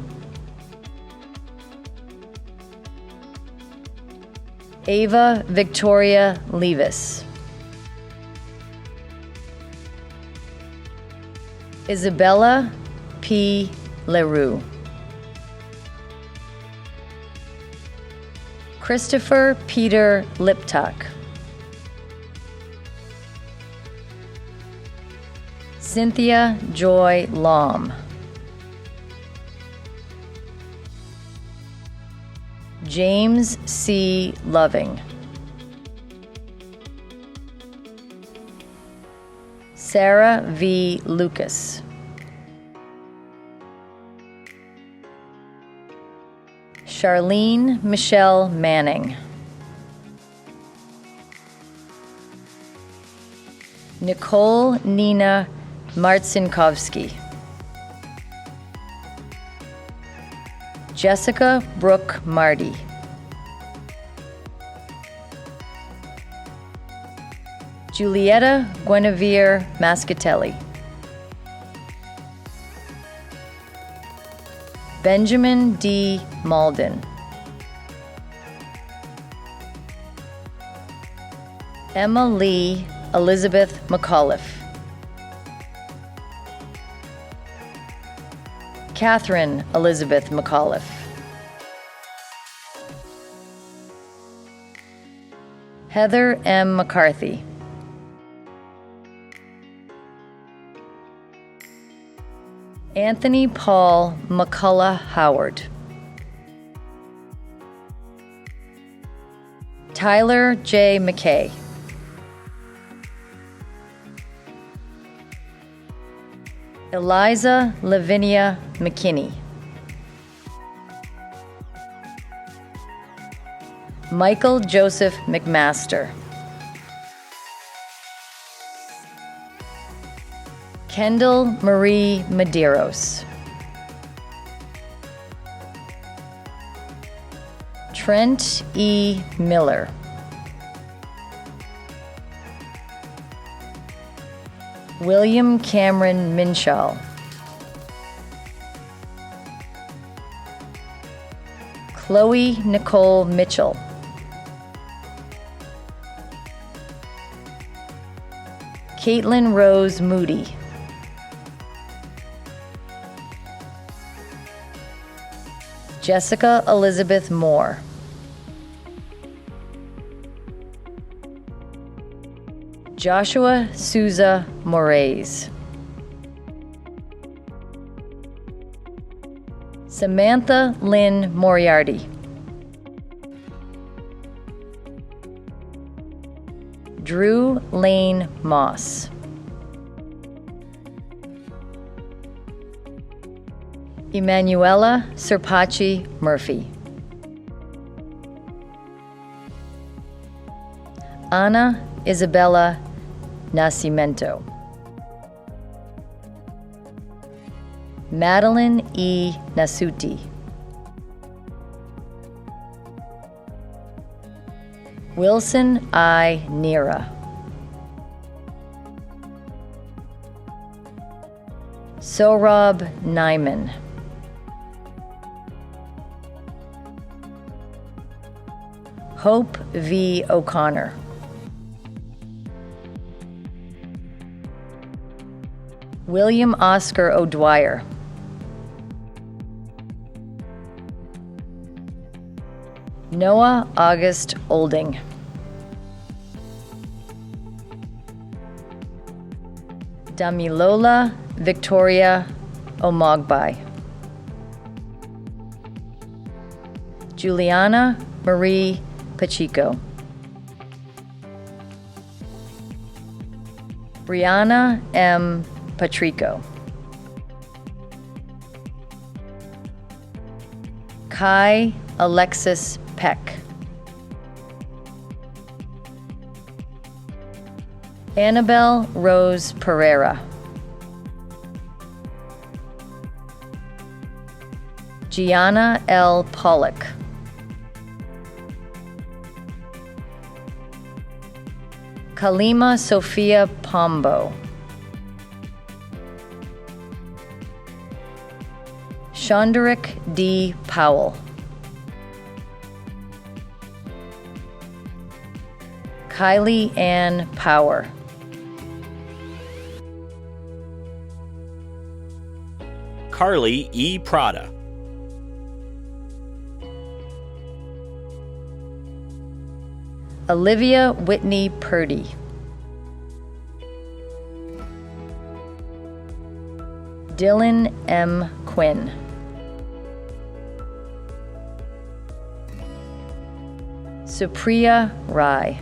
Speaker 16: Ava Victoria Levis. Isabella P. Leroux. Christopher Peter Liptuck. Cynthia Joy Lom. James C. Loving. Sarah V. Lucas. Charlene Michelle Manning. Nicole Nina Marcinkovsky. Jessica Brooke Marty. Julietta Guinevere Mascatelli. Benjamin D. Malden. Emma Lee Elizabeth McAuliffe. Catherine Elizabeth McAuliffe. Heather M. McCarthy. Anthony Paul McCullough Howard. Tyler J. McKay. Eliza Lavinia McKinney. Michael Joseph McMaster. Kendall Marie Medeiros. Trent E. Miller. William Cameron Minshall. Chloe Nicole Mitchell. Caitlin Rose Moody. Jessica Elizabeth Moore. Joshua Souza Moraes. Samantha Lynn Moriarty. Drew Lane Moss. Emanuela Serpachi Murphy. Ana Isabella Nascimento. Madeline E. Nasuti. Wilson I. Nira. Sohrab Nyman. Hope V. O'Connor. William Oscar O'Dwyer. Noah August Olding. Damilola Victoria Omogbai. Juliana Marie Pacheco. Brianna M. Patrico. Kai Alexis Peck. Annabelle Rose Pereira. Gianna L. Pollock. Kalima Sophia Pombo. Shondarik D. Powell. Kylie Ann Power.
Speaker 1: Carly E. Prada.
Speaker 16: Olivia Whitney Purdy. Dylan M. Quinn. Supriya Rai.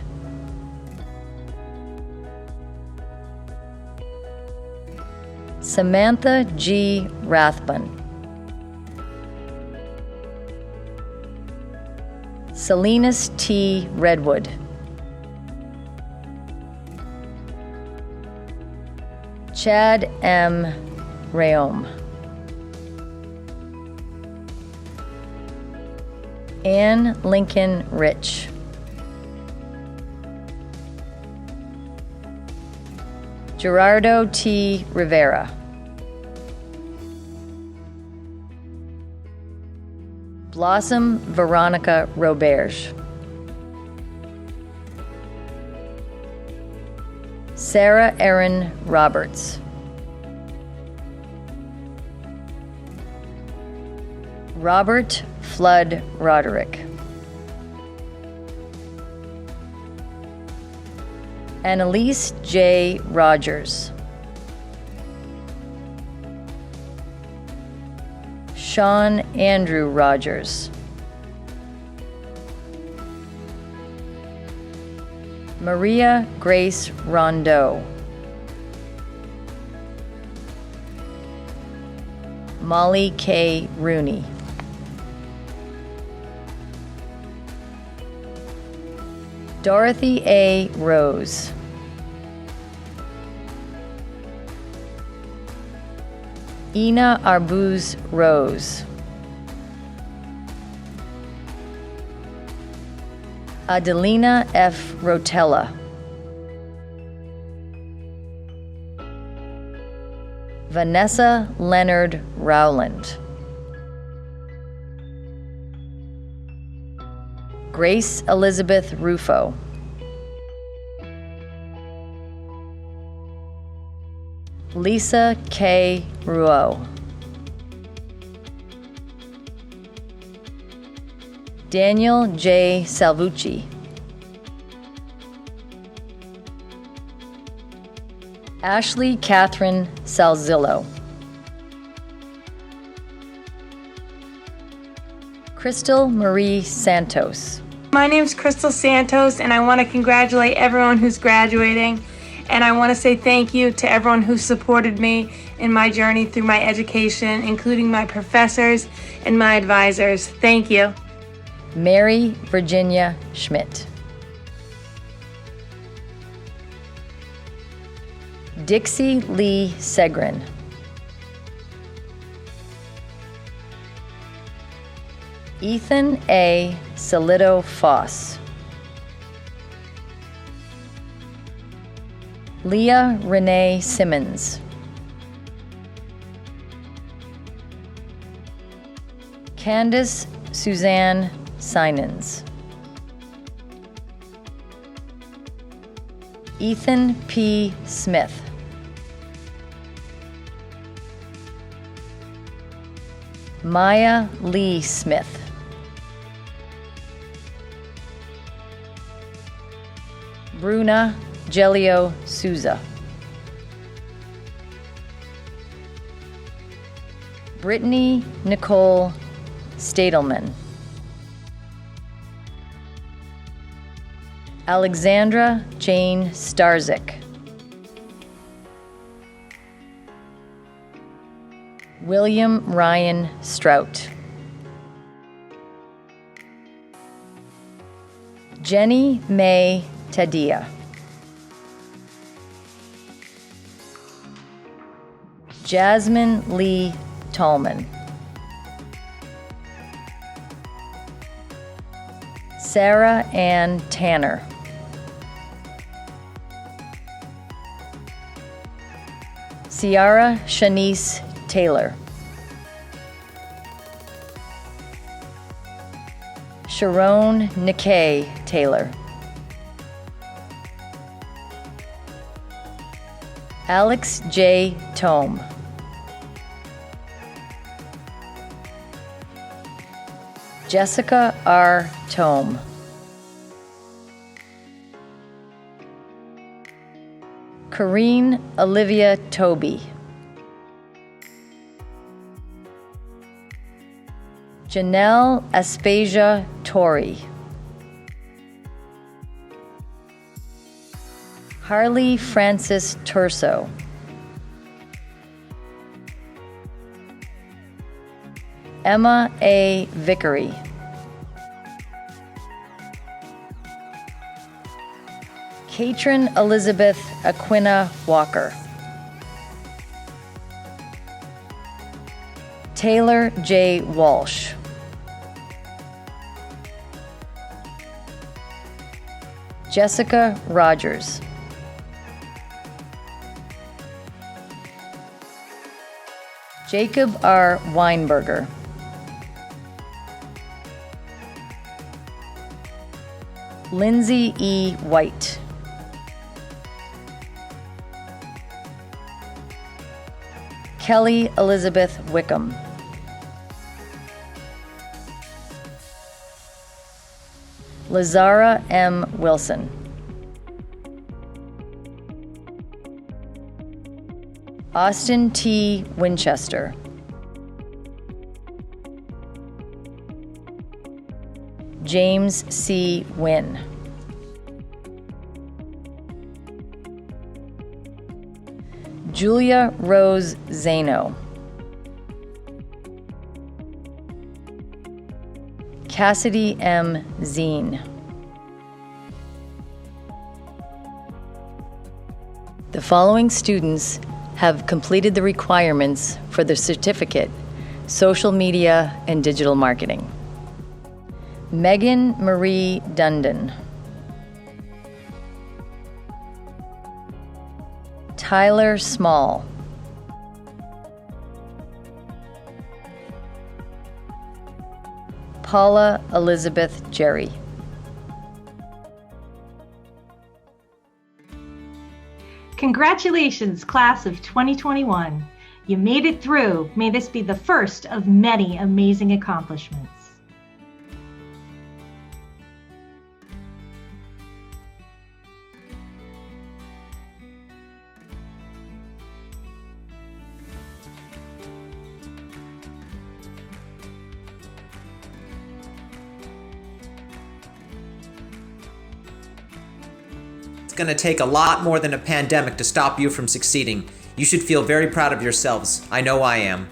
Speaker 16: Samantha G. Rathbun. Salinas T. Redwood. Chad M. Rayom. Ann Lincoln Rich. Gerardo T. Rivera. Blossom Veronica Roberge. Sarah Erin Roberts. Robert Flood Roderick. Annalise J. Rogers. Sean Andrew Rogers. Maria Grace Rondeau. Molly K. Rooney. Dorothy A. Rose. Ina Arbuz Rose. Adelina F. Rotella. Vanessa Leonard Rowland. Grace Elizabeth Rufo. Lisa K. Ruo. Daniel J. Salvucci. Ashley Catherine Salzillo. Crystal Marie Santos.
Speaker 17: My name is Crystal Santos, and I want to congratulate everyone who's graduating. And I want to say thank you to everyone who supported me in my journey through my education, including my professors and my advisors. Thank you.
Speaker 16: Mary Virginia Schmidt. Dixie Lee Segrin. Ethan A. Solito Foss. Leah Renee Simmons. Candace Suzanne Sinans. Ethan P. Smith. Maya Lee Smith. Bruna Gelio Souza. Brittany Nicole Stadelman. Alexandra Jane Starzik. William Ryan Strout. Jenny May Tadia. Jasmine Lee Tallman. Sarah Ann Tanner. Ciara Shanice Taylor. Sharon Nikkei Taylor. Alex J. Tome. Jessica R. Tome. Corrine Olivia Toby. Janelle Aspasia Torrey. Harley Francis Turso. Emma A. Vickery. Katrin Elizabeth Aquina Walker. Taylor J. Walsh. Jessica Rogers. Jacob R. Weinberger. Lindsay E. White. Kelly Elizabeth Wickham. Lazara M. Wilson. Austin T. Winchester. James C. Wynn. Julia Rose Zano. Cassidy M. Zine. The following students have completed the requirements for the certificate, Social Media and Digital Marketing. Megan Marie Dundon. Tyler Small. Paula Elizabeth Jerry.
Speaker 18: Congratulations, class of 2021. You made it through. May this be the first of many amazing accomplishments.
Speaker 19: It's going to take a lot more than a pandemic to stop you from succeeding. You should feel very proud of yourselves. I know I am.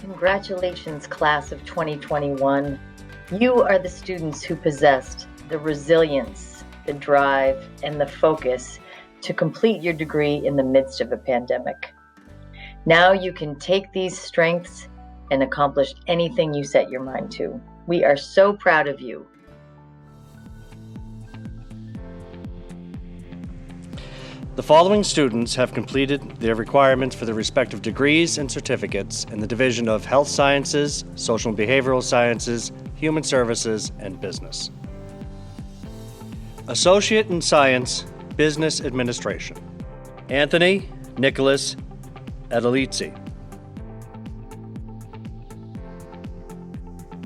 Speaker 16: Congratulations, class of 2021. You are the students who possessed the resilience, the drive, and the focus to complete your degree in the midst of a pandemic. Now you can take these strengths and accomplish anything you set your mind to. We are so proud of you.
Speaker 20: The following students have completed their requirements for their respective degrees and certificates in the Division of Health Sciences, Social and Behavioral Sciences, Human Services, and Business. Associate in Science, Business Administration, Anthony Nicholas Adelici.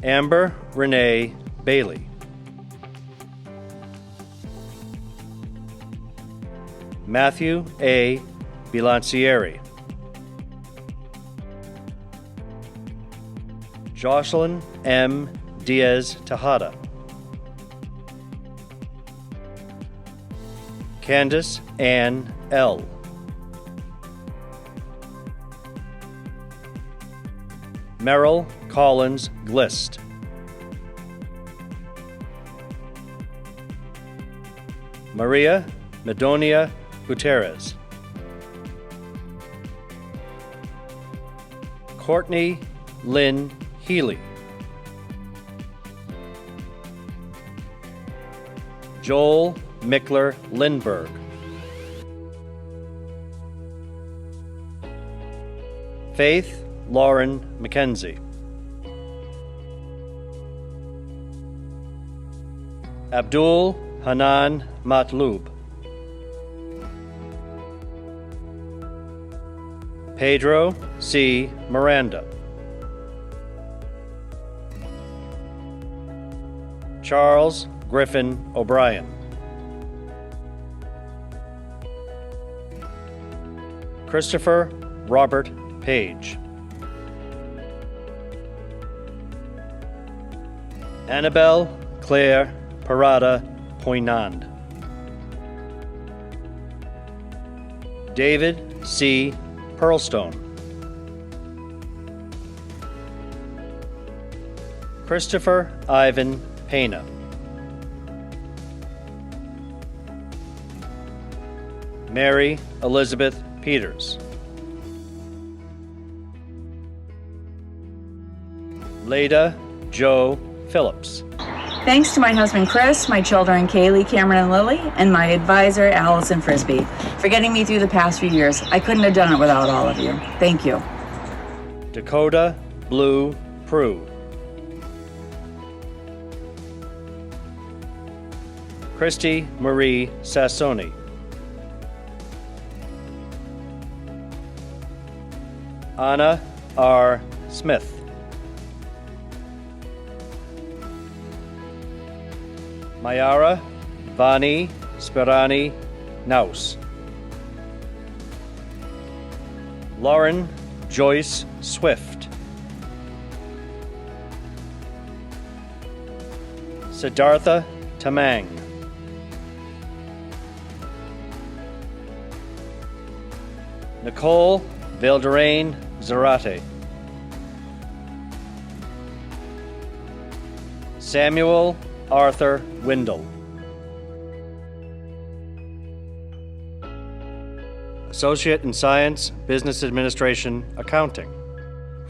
Speaker 20: Amber Renee Bailey. Matthew A. Bilancieri. Jocelyn M. Diaz Tejada. Candace Ann L. Merrill Collins Glist. Maria Medonia Gutierrez. Courtney Lynn Healy. Joel Mickler Lindberg. Faith Lauren McKenzie. Abdul Hanan Matlub. Pedro C. Miranda. Charles Griffin O'Brien. Christopher Robert Page. Annabelle Claire Parada Poinand. David C. Pearlstone. Christopher Ivan Pena. Mary Elizabeth Peters. Leda Joe Phillips.
Speaker 21: Thanks to my husband Chris, my children Kaylee, Cameron, and Lily, and my advisor Allison Frisbee for getting me through the past few years. I couldn't have done it without all of you. Thank you.
Speaker 20: Dakota Blue Prue. Christy Marie Sassoni. Anna R. Smith. Mayara Vani Sperani Naus. Lauren Joyce Swift. Siddhartha Tamang. Nicole Vilderain Zarate. Samuel Arthur Windle. Associate in Science, Business Administration, Accounting,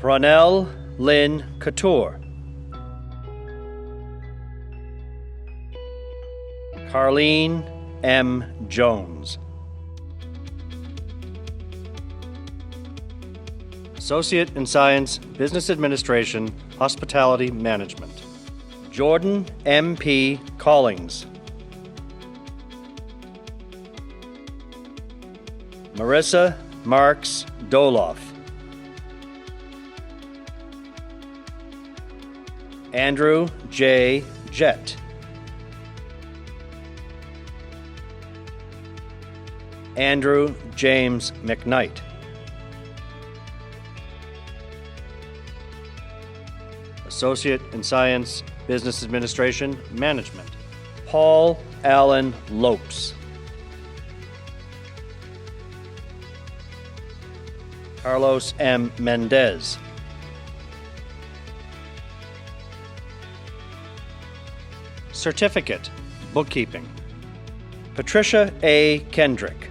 Speaker 20: Ronelle Lynn Couture. Carlene M. Jones. Associate in Science, Business Administration, Hospitality Management, Jordan M.P. Collings. Marissa Marks Doloff. Andrew J. Jett. Andrew James McKnight. Associate in Science, Business Administration, Management, Paul Allen Lopes. Carlos M. Mendez. Certificate, Bookkeeping, Patricia A. Kendrick.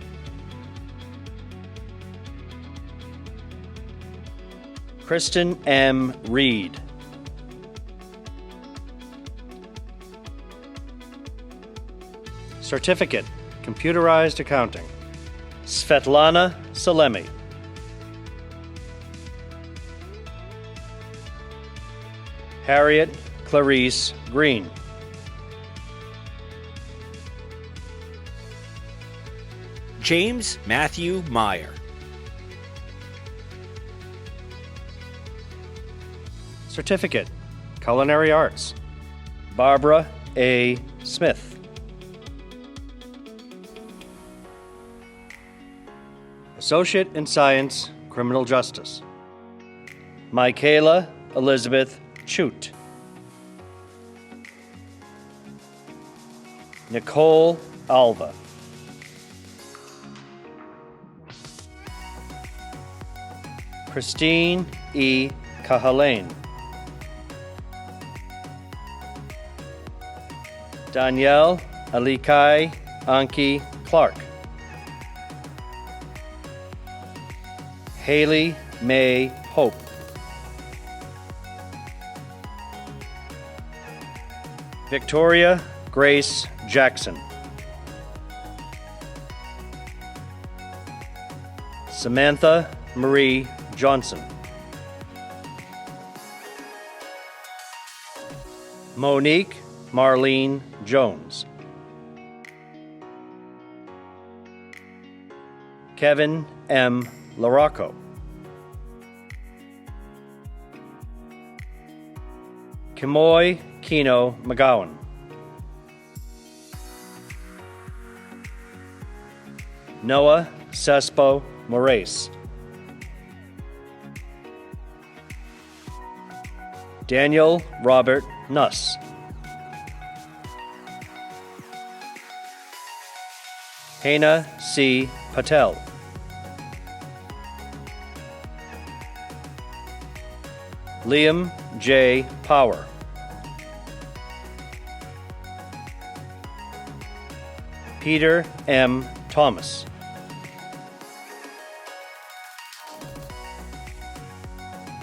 Speaker 20: Kristen M. Reed. Certificate, Computerized Accounting, Svetlana Salemi. Harriet Clarice Green.
Speaker 1: James Matthew Meyer.
Speaker 20: Certificate, Culinary Arts, Barbara A. Smith. Associate in Science, Criminal Justice, Michaela Elizabeth Chute. Nicole Alva. Christine E. Cahalane. Danielle Alikai Anki Clark. Haley May Hope. Victoria Grace Jackson. Samantha Marie Johnson. Monique Marlene Jones. Kevin M. Larocco. Kimoy Kino McGowan. Noah Sespo Moraes. Daniel Robert Nuss. Hena C. Patel. Liam J. Power. Peter M. Thomas.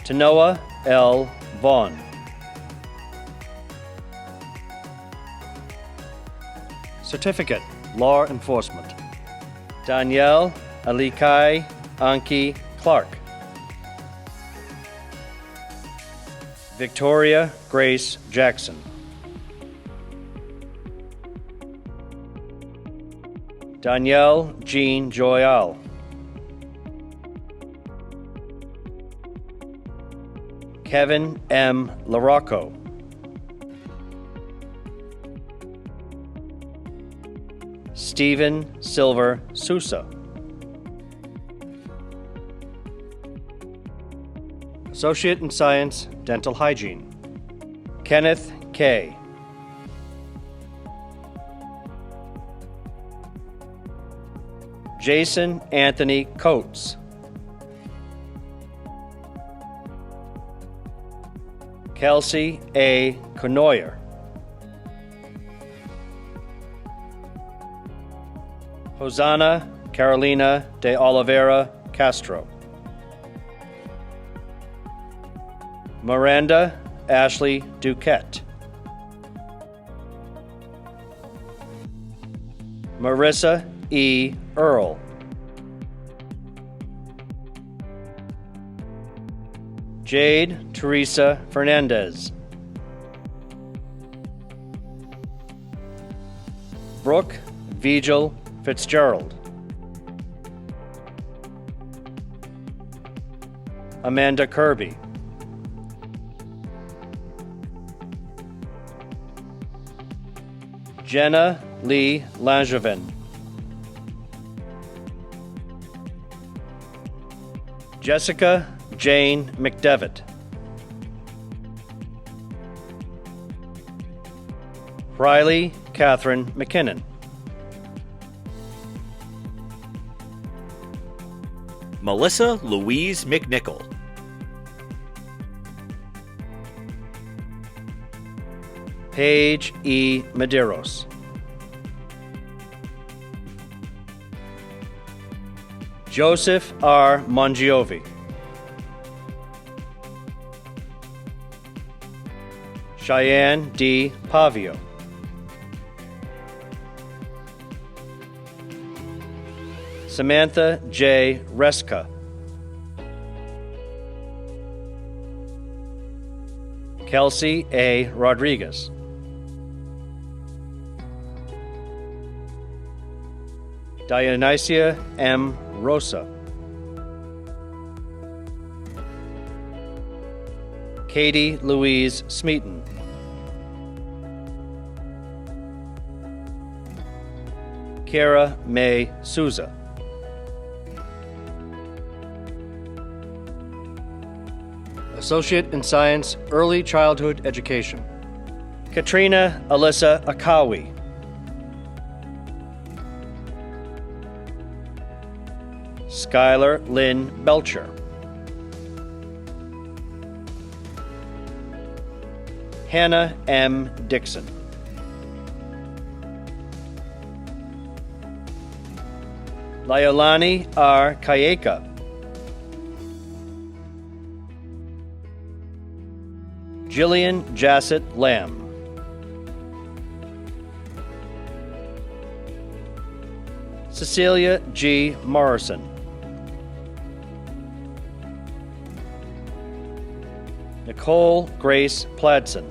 Speaker 20: Tanoa L. Vaughn. Certificate, Law Enforcement, Danielle Alikai Anki Clark. Victoria Grace Jackson. Danielle Jean Joyal. Kevin M. Larocco. Stephen Silver Sousa. Associate in Science, Dental Hygiene, Kenneth K. Jason Anthony Coates. Kelsey A. Conoyer. Hosanna Carolina de Oliveira Castro. Miranda Ashley Duquette. Marissa E. Earl. Jade Teresa Fernandez. Brooke Vigil Fitzgerald. Amanda Kirby. Jenna Lee Langevin. Jessica Jane McDevitt. Riley Catherine McKinnon.
Speaker 1: Melissa Louise McNichol.
Speaker 20: Paige E. Medeiros. Joseph R. Mongiovi. Cheyenne D. Pavio. Samantha J. Reska. Kelsey A. Rodriguez. Dionysia M. Rosa. Katie Louise Smeaton. Kara May Souza. Associate in Science, Early Childhood Education. Katrina Alyssa Akawi. Skylar Lynn Belcher. Hannah M. Dixon. Layolani R. Kayeka. Jillian Jassett Lamb. Cecilia G. Morrison. Nicole Grace Pladson.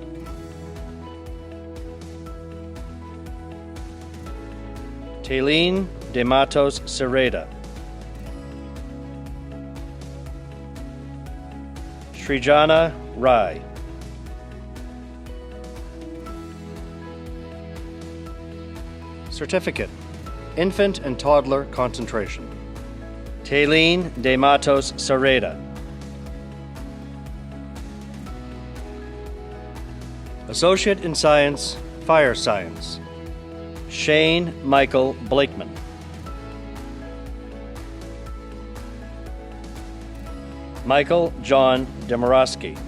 Speaker 20: Taylene De Matos Sereda. Srijana Rai. Certificate, Infant and Toddler Concentration. Taylene De Matos Sereda. Associate in Science, Fire Science. Shane Michael Blakeman. Michael John Demorowski.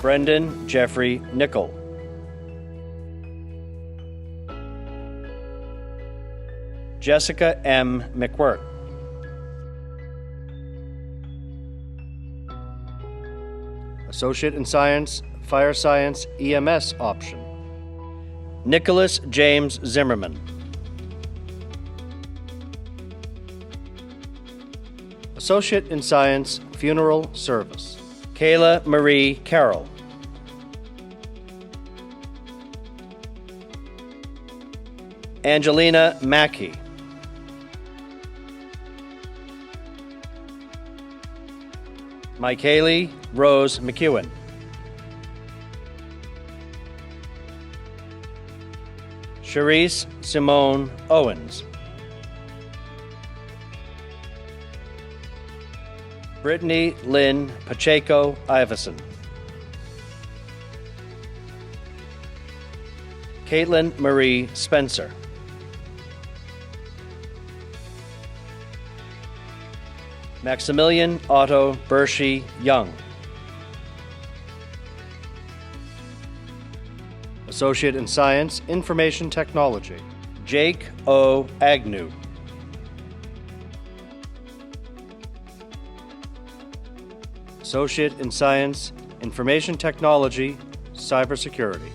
Speaker 20: Brendan Jeffrey Nickel. Jessica M. McWhirk. Associate in Science, Fire Science EMS option. Nicholas James Zimmerman. Associate in Science, Funeral Service. Kayla Marie Carroll. Angelina Mackey. Michaeli Rose McEwen. Charisse Simone Owens. Brittany Lynn Pacheco Iverson. Caitlin Marie Spencer. Maximilian Otto Bershey Young. Associate in Science, Information Technology. Jake O. Agnew. Associate in Science, Information Technology, Cybersecurity.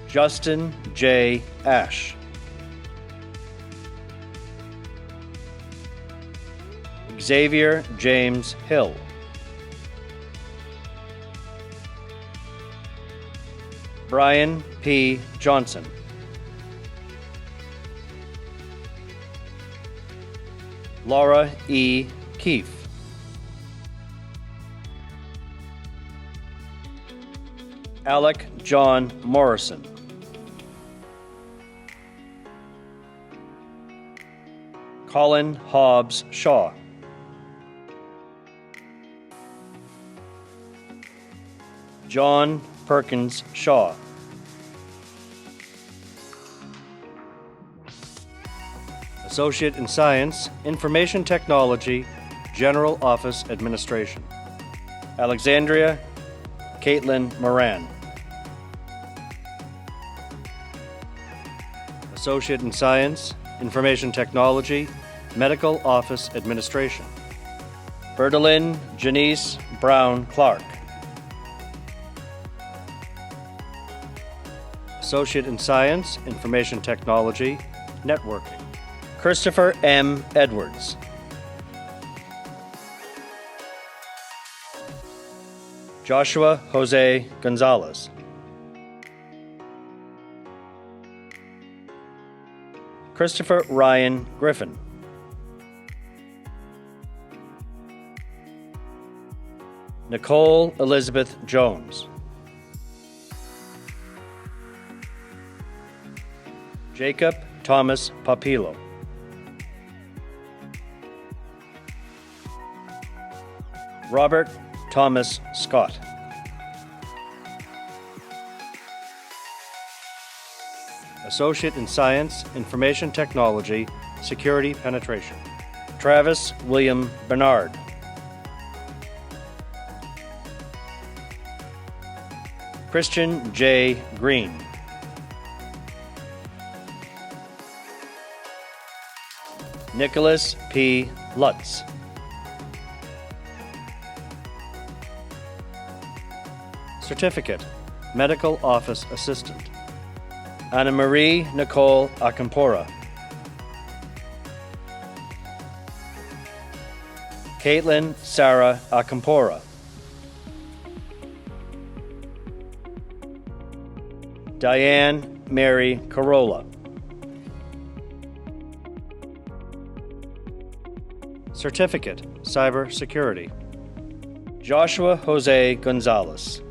Speaker 20: Justin J. Ash. Xavier James Hill. Brian P. Johnson. Laura E. Keefe. Alec John Morrison. Colin Hobbs Shaw. John Perkins Shaw. Associate in Science, Information Technology, General Office Administration. Alexandria Caitlin Moran. Associate in Science, Information Technology, Medical Office Administration. Bertalyn Janice Brown Clark. Associate in Science, Information Technology, Networking, Christopher M. Edwards. Joshua Jose Gonzalez. Christopher Ryan Griffin. Nicole Elizabeth Jones. Jacob Thomas Papilo. Robert Thomas Scott. Associate in Science, Information Technology, Security Penetration, Travis William Bernard. Christian J. Green. Nicholas P. Lutz. Certificate, Medical Office Assistant, Anna Marie Nicole Acampora. Caitlin Sarah Acampora. Diane Mary Corolla. Certificate, Cyber Security, Joshua Jose Gonzalez.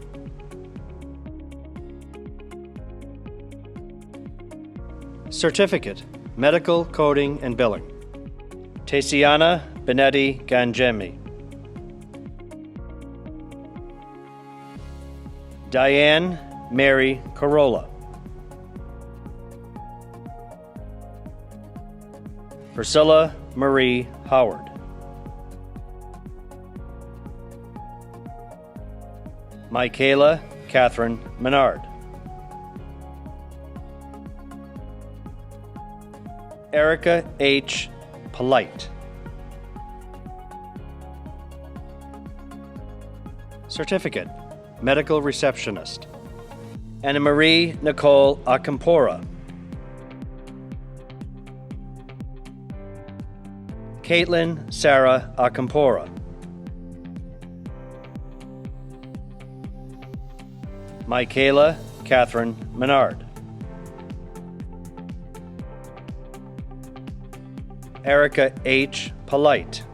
Speaker 20: Certificate, Medical Coding and Billing, Tatiana Benetti Gangemi. Diane Mary Corolla. Priscilla Marie Howard. Michaela Catherine Menard. Erica H. Polite. Certificate, Medical Receptionist, Anna Marie Nicole Acampora. Caitlin Sarah Acampora. Michaela Catherine Menard. Erica H. Polite.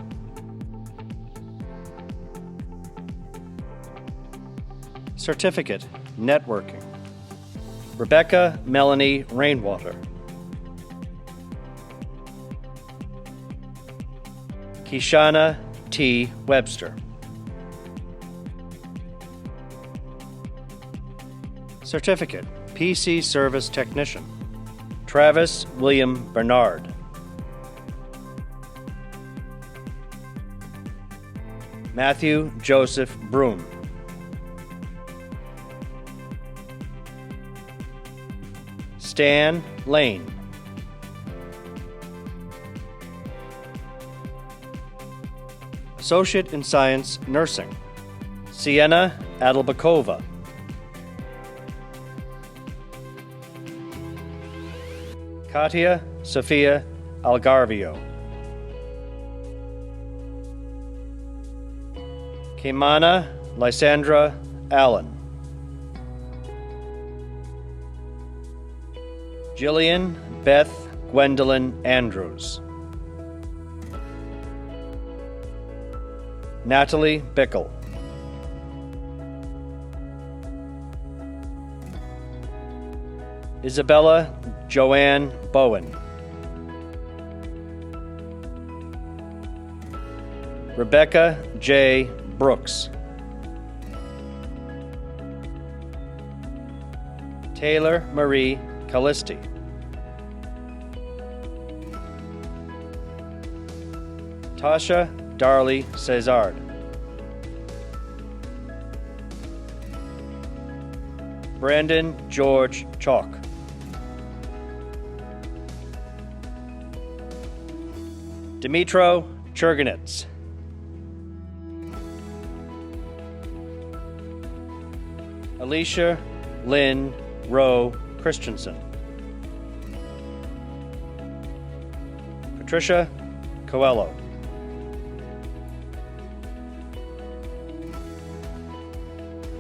Speaker 20: Certificate, Networking, Rebecca Melanie Rainwater. Kishana T. Webster. Certificate, PC Service Technician, Travis William Bernard. Matthew Joseph Broom. Stan Lane. Associate in Science Nursing, Sienna Adalbakova. Katia Sofia Algarvio. Kimana Lysandra Allen. Jillian Beth Gwendolyn Andrews. Natalie Bickle. Isabella Joanne Bowen. Rebecca J. Brooks. Taylor Marie Callisti. Tasha Darley Cesard. Brandon George Chalk. Dimitro Churganitz. Alicia Lynn Rowe Christensen. Patricia Coelho.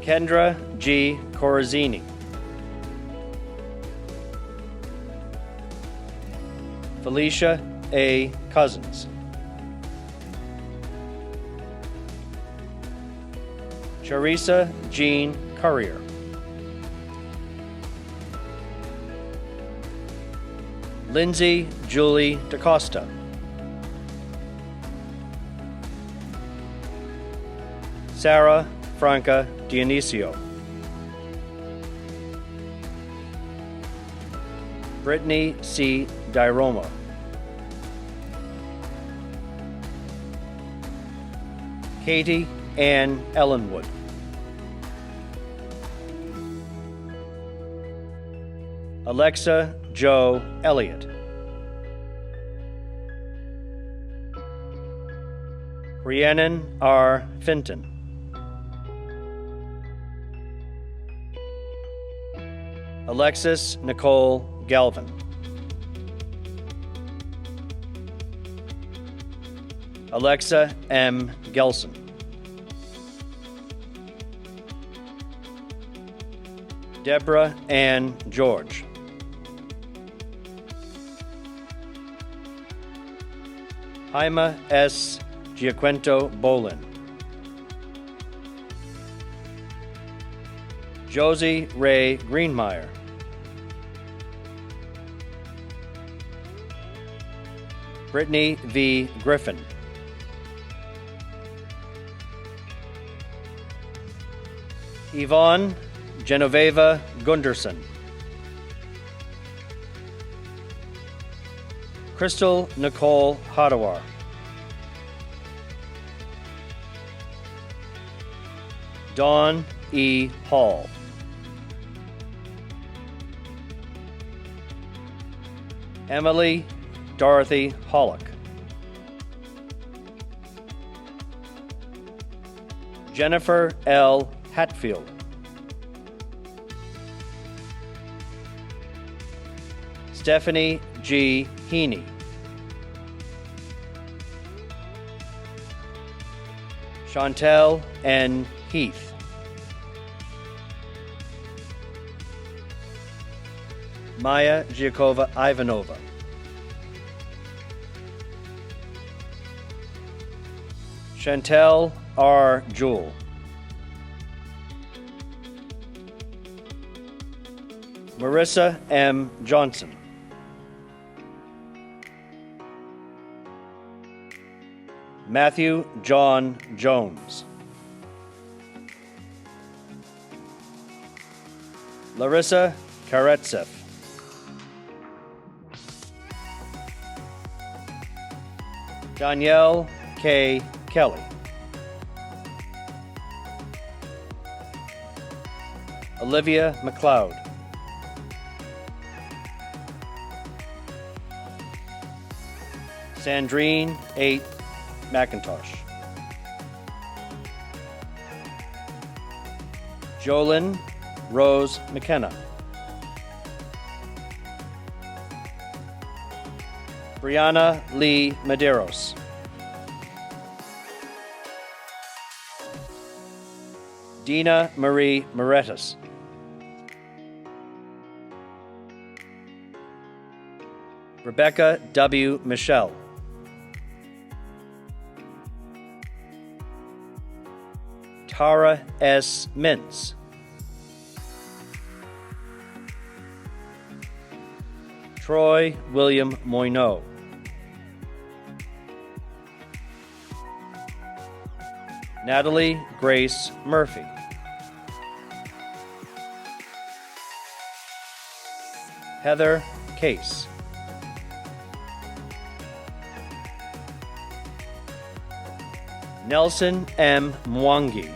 Speaker 20: Kendra G. Corazzini. Felicia A. Cousins. Charissa Jean Currier. Lindsay Julie DaCosta. Sarah Franca Dionisio. Brittany C. DiRoma. Katie Ann Ellenwood. Alexa Joe Elliott. Rhiannon R. Finton. Alexis Nicole Galvin. Alexa M. Gelson. Deborah Ann George. Jaima S. Giaquento Bolin. Josie Ray Greenmeyer. Brittany V. Griffin. Yvonne Genoveva Gunderson. Crystal Nicole Hadawar. Dawn E. Hall. Emily Dorothy Hollick. Jennifer L. Hatfield. Stephanie G. Heaney. Chantel N. Heath. Maya Giacova Ivanova. Chantel R. Jewell. Marissa M. Johnson. Matthew John Jones. Larissa Karetsev. Danielle K. Kelly. Olivia McLeod. Sandrine 8 McIntosh. Jolyn Rose McKenna. Brianna Lee Medeiros. Dina Marie Moretus. Rebecca W. Michelle. Tara S. Mintz. Troy William Moineau. Natalie Grace Murphy. Heather Case. Nelson M. Mwangi.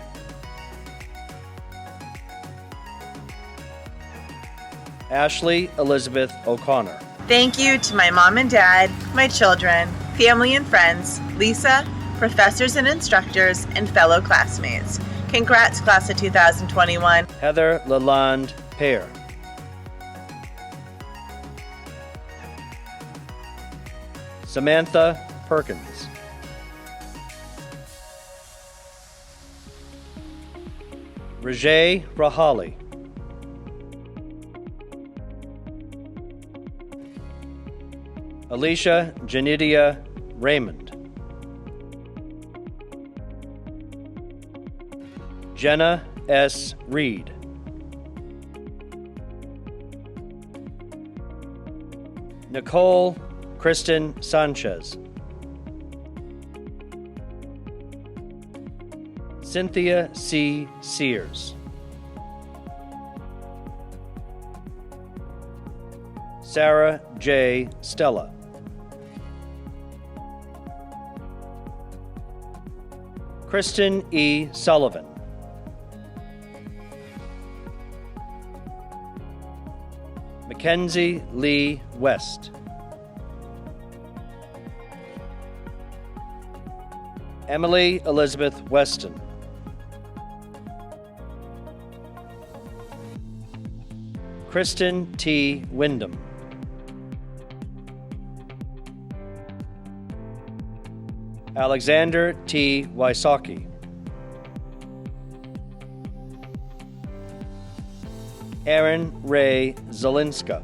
Speaker 20: Ashley Elizabeth O'Connor.
Speaker 2: Thank you to my mom and dad, my children, family and friends, Lisa, professors and instructors, and fellow classmates. Congrats, class of 2021.
Speaker 20: Heather Lalonde Pear. Samantha Perkins. Rajay Rahali. Alicia Janidia Raymond. Jenna S. Reed. Nicole Kristen Sanchez. Cynthia C. Sears. Sarah J. Stella. Kristen E. Sullivan. Mackenzie Lee West. Emily Elizabeth Weston. Kristen T. Wyndham. Alexander T. Wysocki. Aaron Ray Zelinska.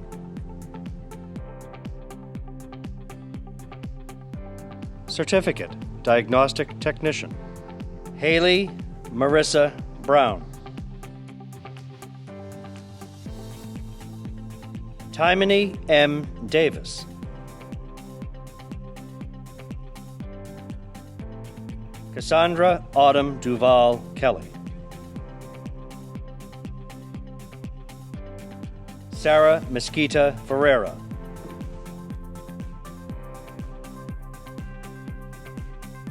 Speaker 20: Certificate, Diagnostic Technician. Haley Marissa Brown. Tymony M. Davis. Cassandra Autumn Duval Kelly. Sarah Mesquita Ferreira.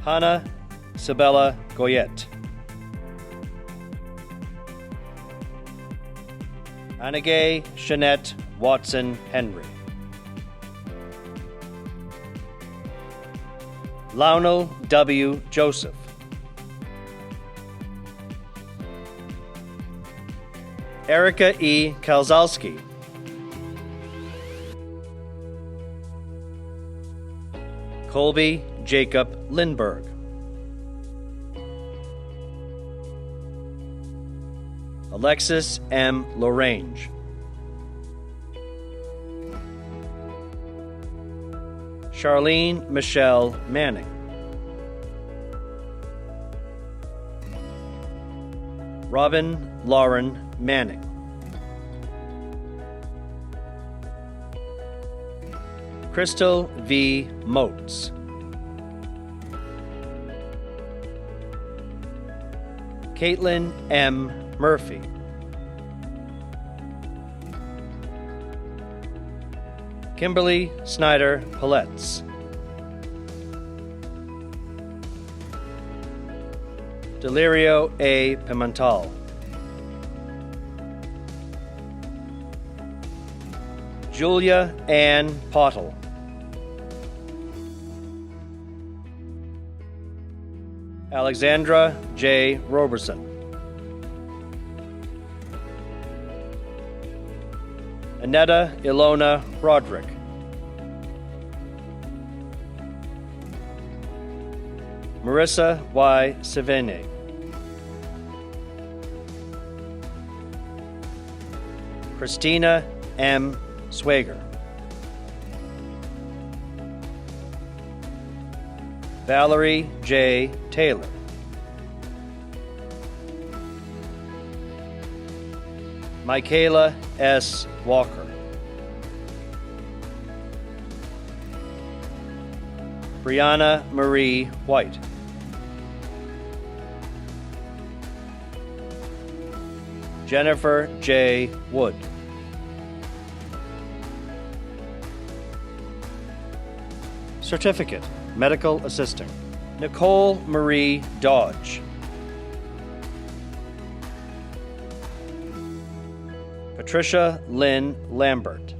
Speaker 20: Hannah Sabella Goyette. Anagay Shanette Watson Henry. Lionel W. Joseph. Erica E. Kalzalski. Colby Jacob Lindberg. Alexis M. Lorange. Charlene Michelle Manning. Robin Lauren Manning. Crystal V. Motes. Caitlin M. Murphy. Kimberly Snyder Paletz. Delirio A. Pimental. Julia Ann Pottle. Alexandra J. Roberson. Annetta Ilona Roderick. Marissa Y. Savene. Christina M. Swager. Valerie J. Taylor. Michaela S. Walker. Brianna Marie White. Jennifer J. Wood. Certificate, Medical Assisting. Nicole Marie Dodge. Patricia Lynn Lambert.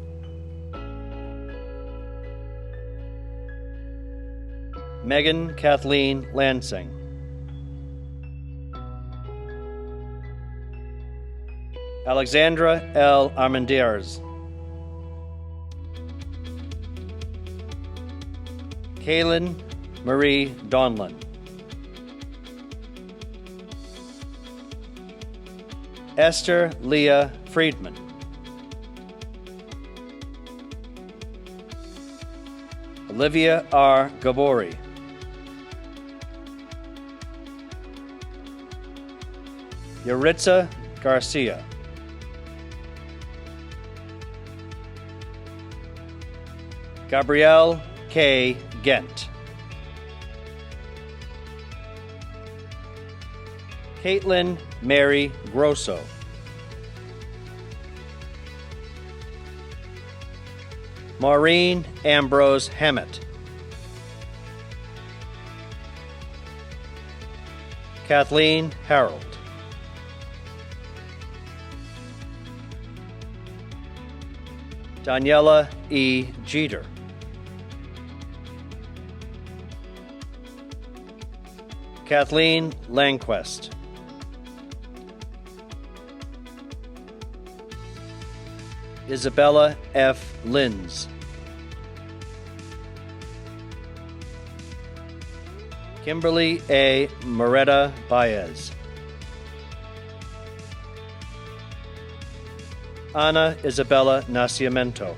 Speaker 20: Megan Kathleen Lansing. Alexandra L. Armendariz. Kaylin Marie Donlin. Esther Leah Friedman. Olivia R. Gabori. Yaritza Garcia. Gabrielle K. Gent. Caitlin Mary Grosso. Maureen Ambrose Hammett. Kathleen Harold. Daniela E. Jeter. Kathleen Langquist. Isabella F. Linz. Kimberly A. Moretta Baez. Ana Isabella Nascimento.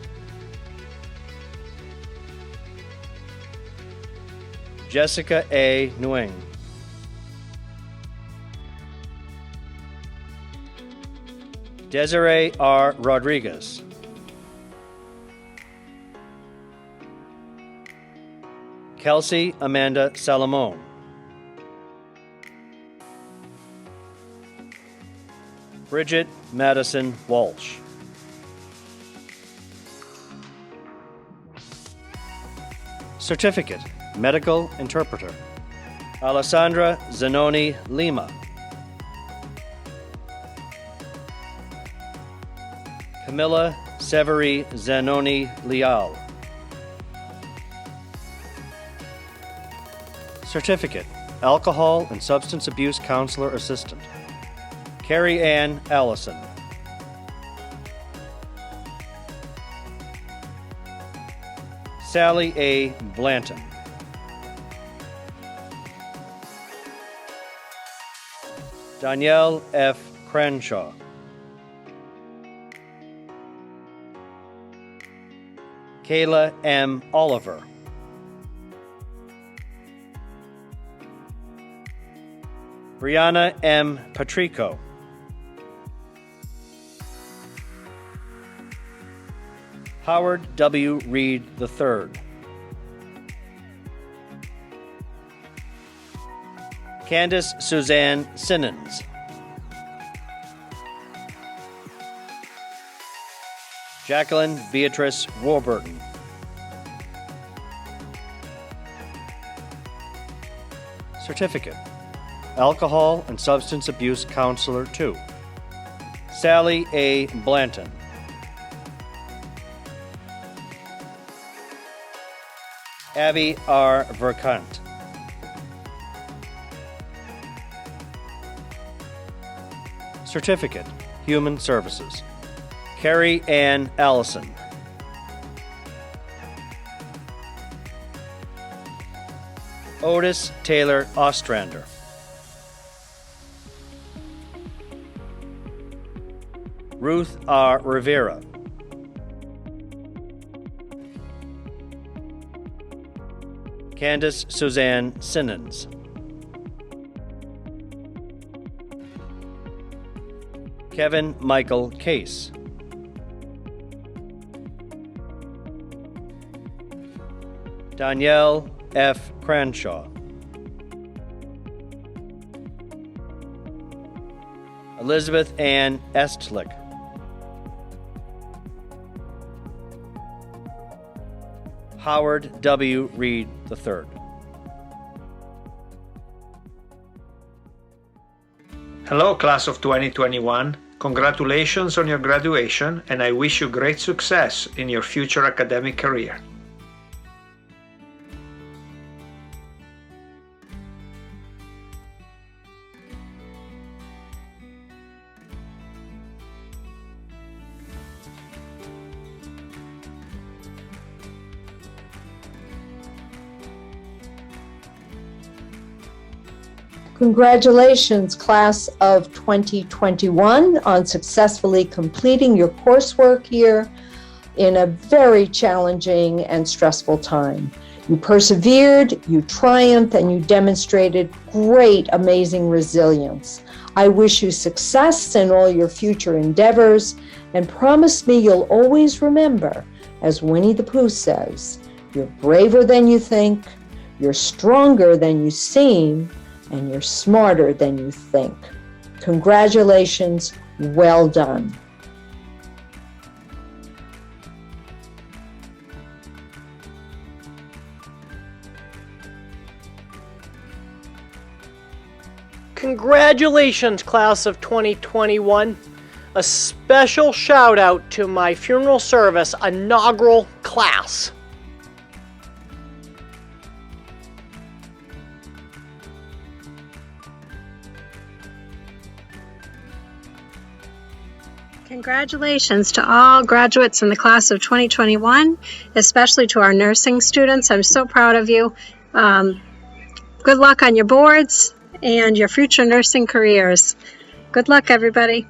Speaker 20: Jessica A. Nguyen. Desiree R. Rodriguez. Kelsey Amanda Salomon. Bridget Madison Walsh. Certificate, Medical Interpreter. Alessandra Zanoni Lima. Camilla Severi Zanoni Leal. Certificate, Alcohol and Substance Abuse Counselor Assistant. Carrie Ann Allison. Sally A. Blanton. Danielle F. Cranshaw. Kayla M. Oliver. Brianna M. Patrico. Howard W. Reed III. Candace Suzanne Sinnons. Jacqueline Beatrice Warburton. Certificate, Alcohol and Substance Abuse Counselor 2. Sally A. Blanton. Abby R. Verkant. Certificate, Human Services. Carrie Ann Allison. Otis Taylor Ostrander. Ruth R. Rivera. Candace Suzanne Sinnons. Kevin Michael Case. Danielle F. Cranshaw. Elizabeth Ann Estlick. Howard W. Reed III.
Speaker 3: Hello, class of 2021. Congratulations on your graduation, and I wish you great success in your future academic career.
Speaker 4: Congratulations, class of 2021, on successfully completing your coursework here in a very challenging and stressful time. You persevered, you triumphed, and you demonstrated great, amazing resilience. I wish you success in all your future endeavors, and promise me you'll always remember, as Winnie the Pooh says, you're braver than you think, you're stronger than you seem, and you're smarter than you think. Congratulations, well done.
Speaker 22: Congratulations, class of 2021. A special shout out to my funeral service inaugural class.
Speaker 23: Congratulations to all graduates in the class of 2021, especially to our nursing students. I'm so proud of you. Good luck on your boards and your future nursing careers. Good luck, everybody.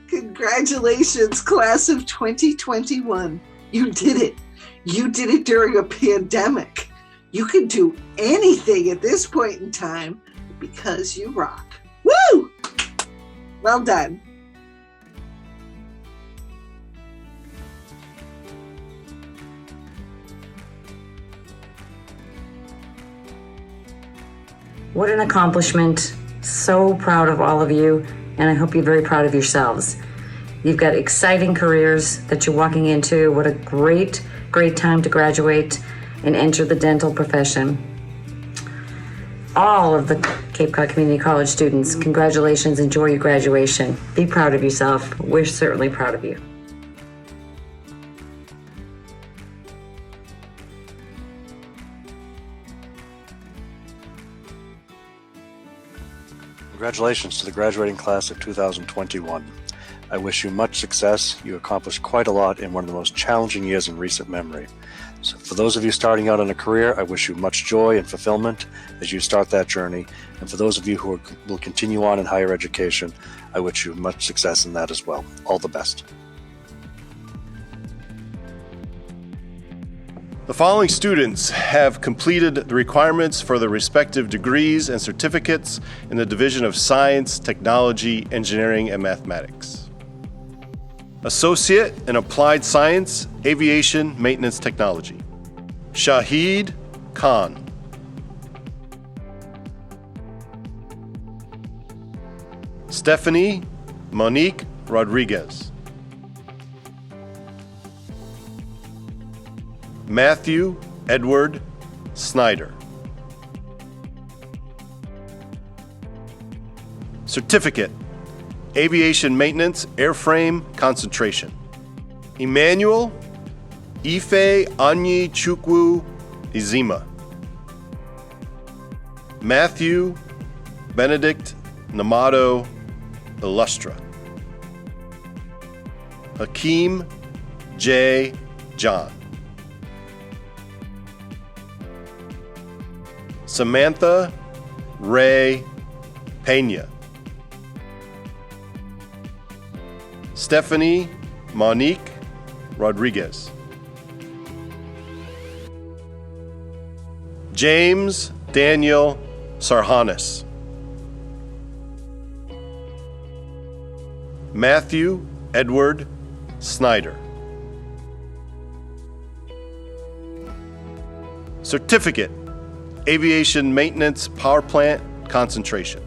Speaker 24: Congratulations, class of 2021. You did it. You did it during a pandemic. You can do anything at this point in time because you rock. Woo! Well done.
Speaker 21: What an accomplishment. So proud of all of you, and I hope you're very proud of yourselves. You've got exciting careers that you're walking into. What a great time to graduate and enter the dental profession. All of the Cape Cod Community College students, congratulations, enjoy your graduation. Be proud of yourself. We're certainly proud of you.
Speaker 20: Congratulations to the graduating class of 2021. I wish you much success. You accomplished quite a lot in one of the most challenging years in recent memory. So for those of you starting out in a career, I wish you much joy and fulfillment as you start that journey. And for those of you who will continue on in higher education, I wish you much success in that as well. All the best.
Speaker 25: The following students have completed the requirements for their respective degrees and certificates in the Division of Science, Technology, Engineering, and Mathematics. Associate in Applied Science, Aviation, Maintenance Technology, Shahid Khan. Stephanie Monique Rodriguez. Matthew Edward Snyder. Certificate, Aviation Maintenance, Airframe Concentration. Emmanuel Ife Anyi Chukwu Izima. Matthew Benedict Namato Illustra. Hakeem J. John. Samantha Ray Pena. Stephanie Monique Rodriguez. James Daniel Sarhanis. Matthew Edward Snyder. Certificate, Aviation Maintenance Power Plant Concentration.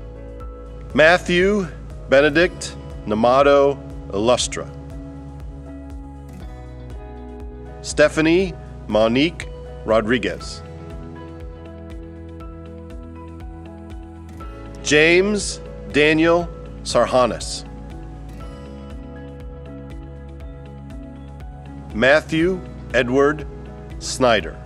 Speaker 25: Matthew Benedict Namato Illustra. Stephanie Monique Rodriguez. James Daniel Sarhanis. Matthew Edward Snyder.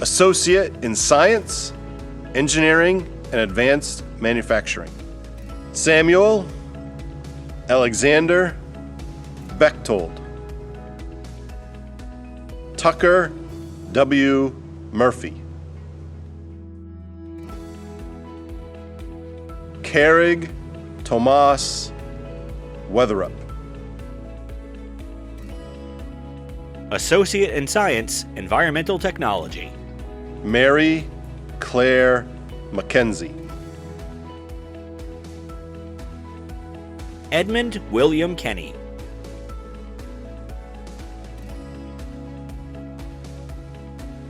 Speaker 25: Associate in Science, Engineering, and Advanced Manufacturing. Samuel Alexander Bechtold. Tucker W. Murphy. Carrig Tomas Weatherup.
Speaker 1: Associate in Science, Environmental Technology.
Speaker 25: Mary Claire Mackenzie.
Speaker 1: Edmund William Kenny.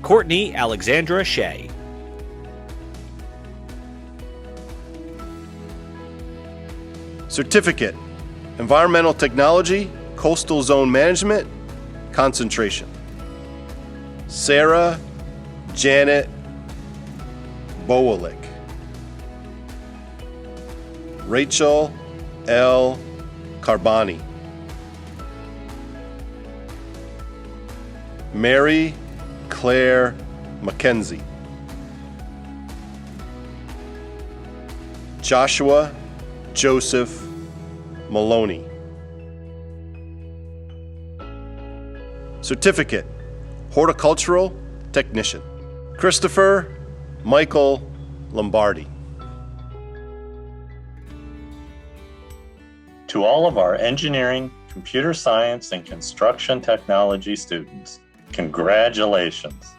Speaker 1: Courtney Alexandra Shea.
Speaker 25: Certificate, Environmental Technology, Coastal Zone Management, Concentration. Sarah Janet Bowalick. Rachel L. Carbani. Mary Claire Mackenzie. Joshua Joseph Maloney. Certificate, Horticultural Technician. Christopher Michael Lombardi.
Speaker 5: To all of our engineering, computer science, and construction technology students, congratulations.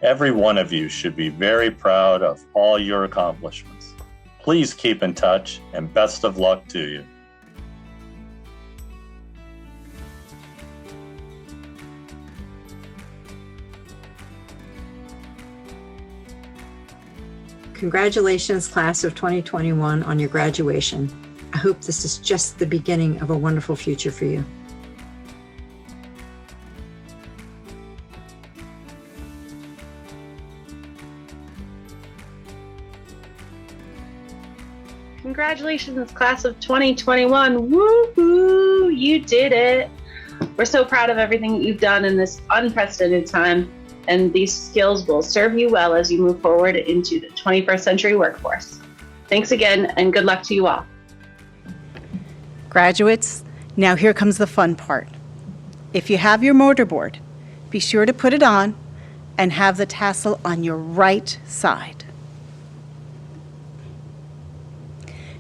Speaker 5: Every one of you should be very proud of all your accomplishments. Please keep in touch and best of luck to you.
Speaker 6: Congratulations, class of 2021, on your graduation. I hope this is just the beginning of a wonderful future for you.
Speaker 7: Congratulations, class of 2021. Woohoo! You did it. We're so proud of everything that you've done in this unprecedented time, and these skills will serve you well as you move forward into the 21st century workforce. Thanks again, and good luck to you all.
Speaker 15: Graduates, now here comes the fun part. If you have your mortarboard, be sure to put it on and have the tassel on your right side.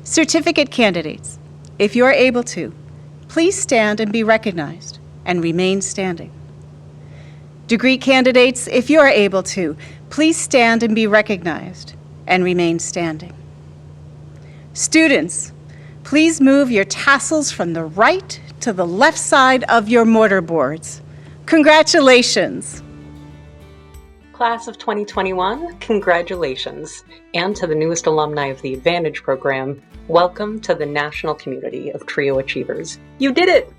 Speaker 15: Certificate candidates, if you are able to, please stand and be recognized and remain standing. Degree candidates, if you are able to, please stand and be recognized and remain standing. Students, please move your tassels from the right to the left side of your mortarboards. Congratulations!
Speaker 8: Class of 2021, congratulations. And to the newest alumni of the Advantage program, welcome to the national community of TRIO Achievers. You did it!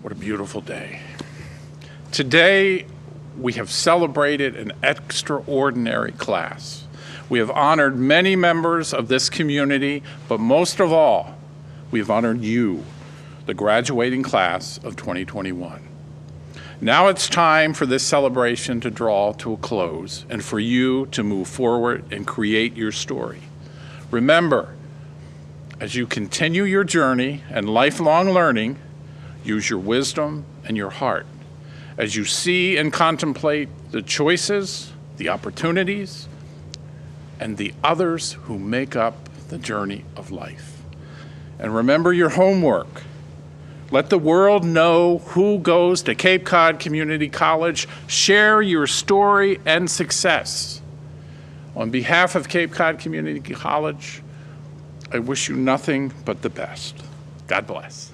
Speaker 9: What a beautiful day. Today, we have celebrated an extraordinary class. We have honored many members of this community, but most of all, we have honored you, the graduating class of 2021. Now it's time for this celebration to draw to a close and for you to move forward and create your story. Remember, as you continue your journey and lifelong learning, Use your wisdom and your heart as you see and contemplate the choices, the opportunities, and the others who make up the journey of life. And remember your homework. Let the world know who goes to Cape Cod Community College. Share your story and success. On behalf of Cape Cod Community College, I wish you nothing but the best. God bless.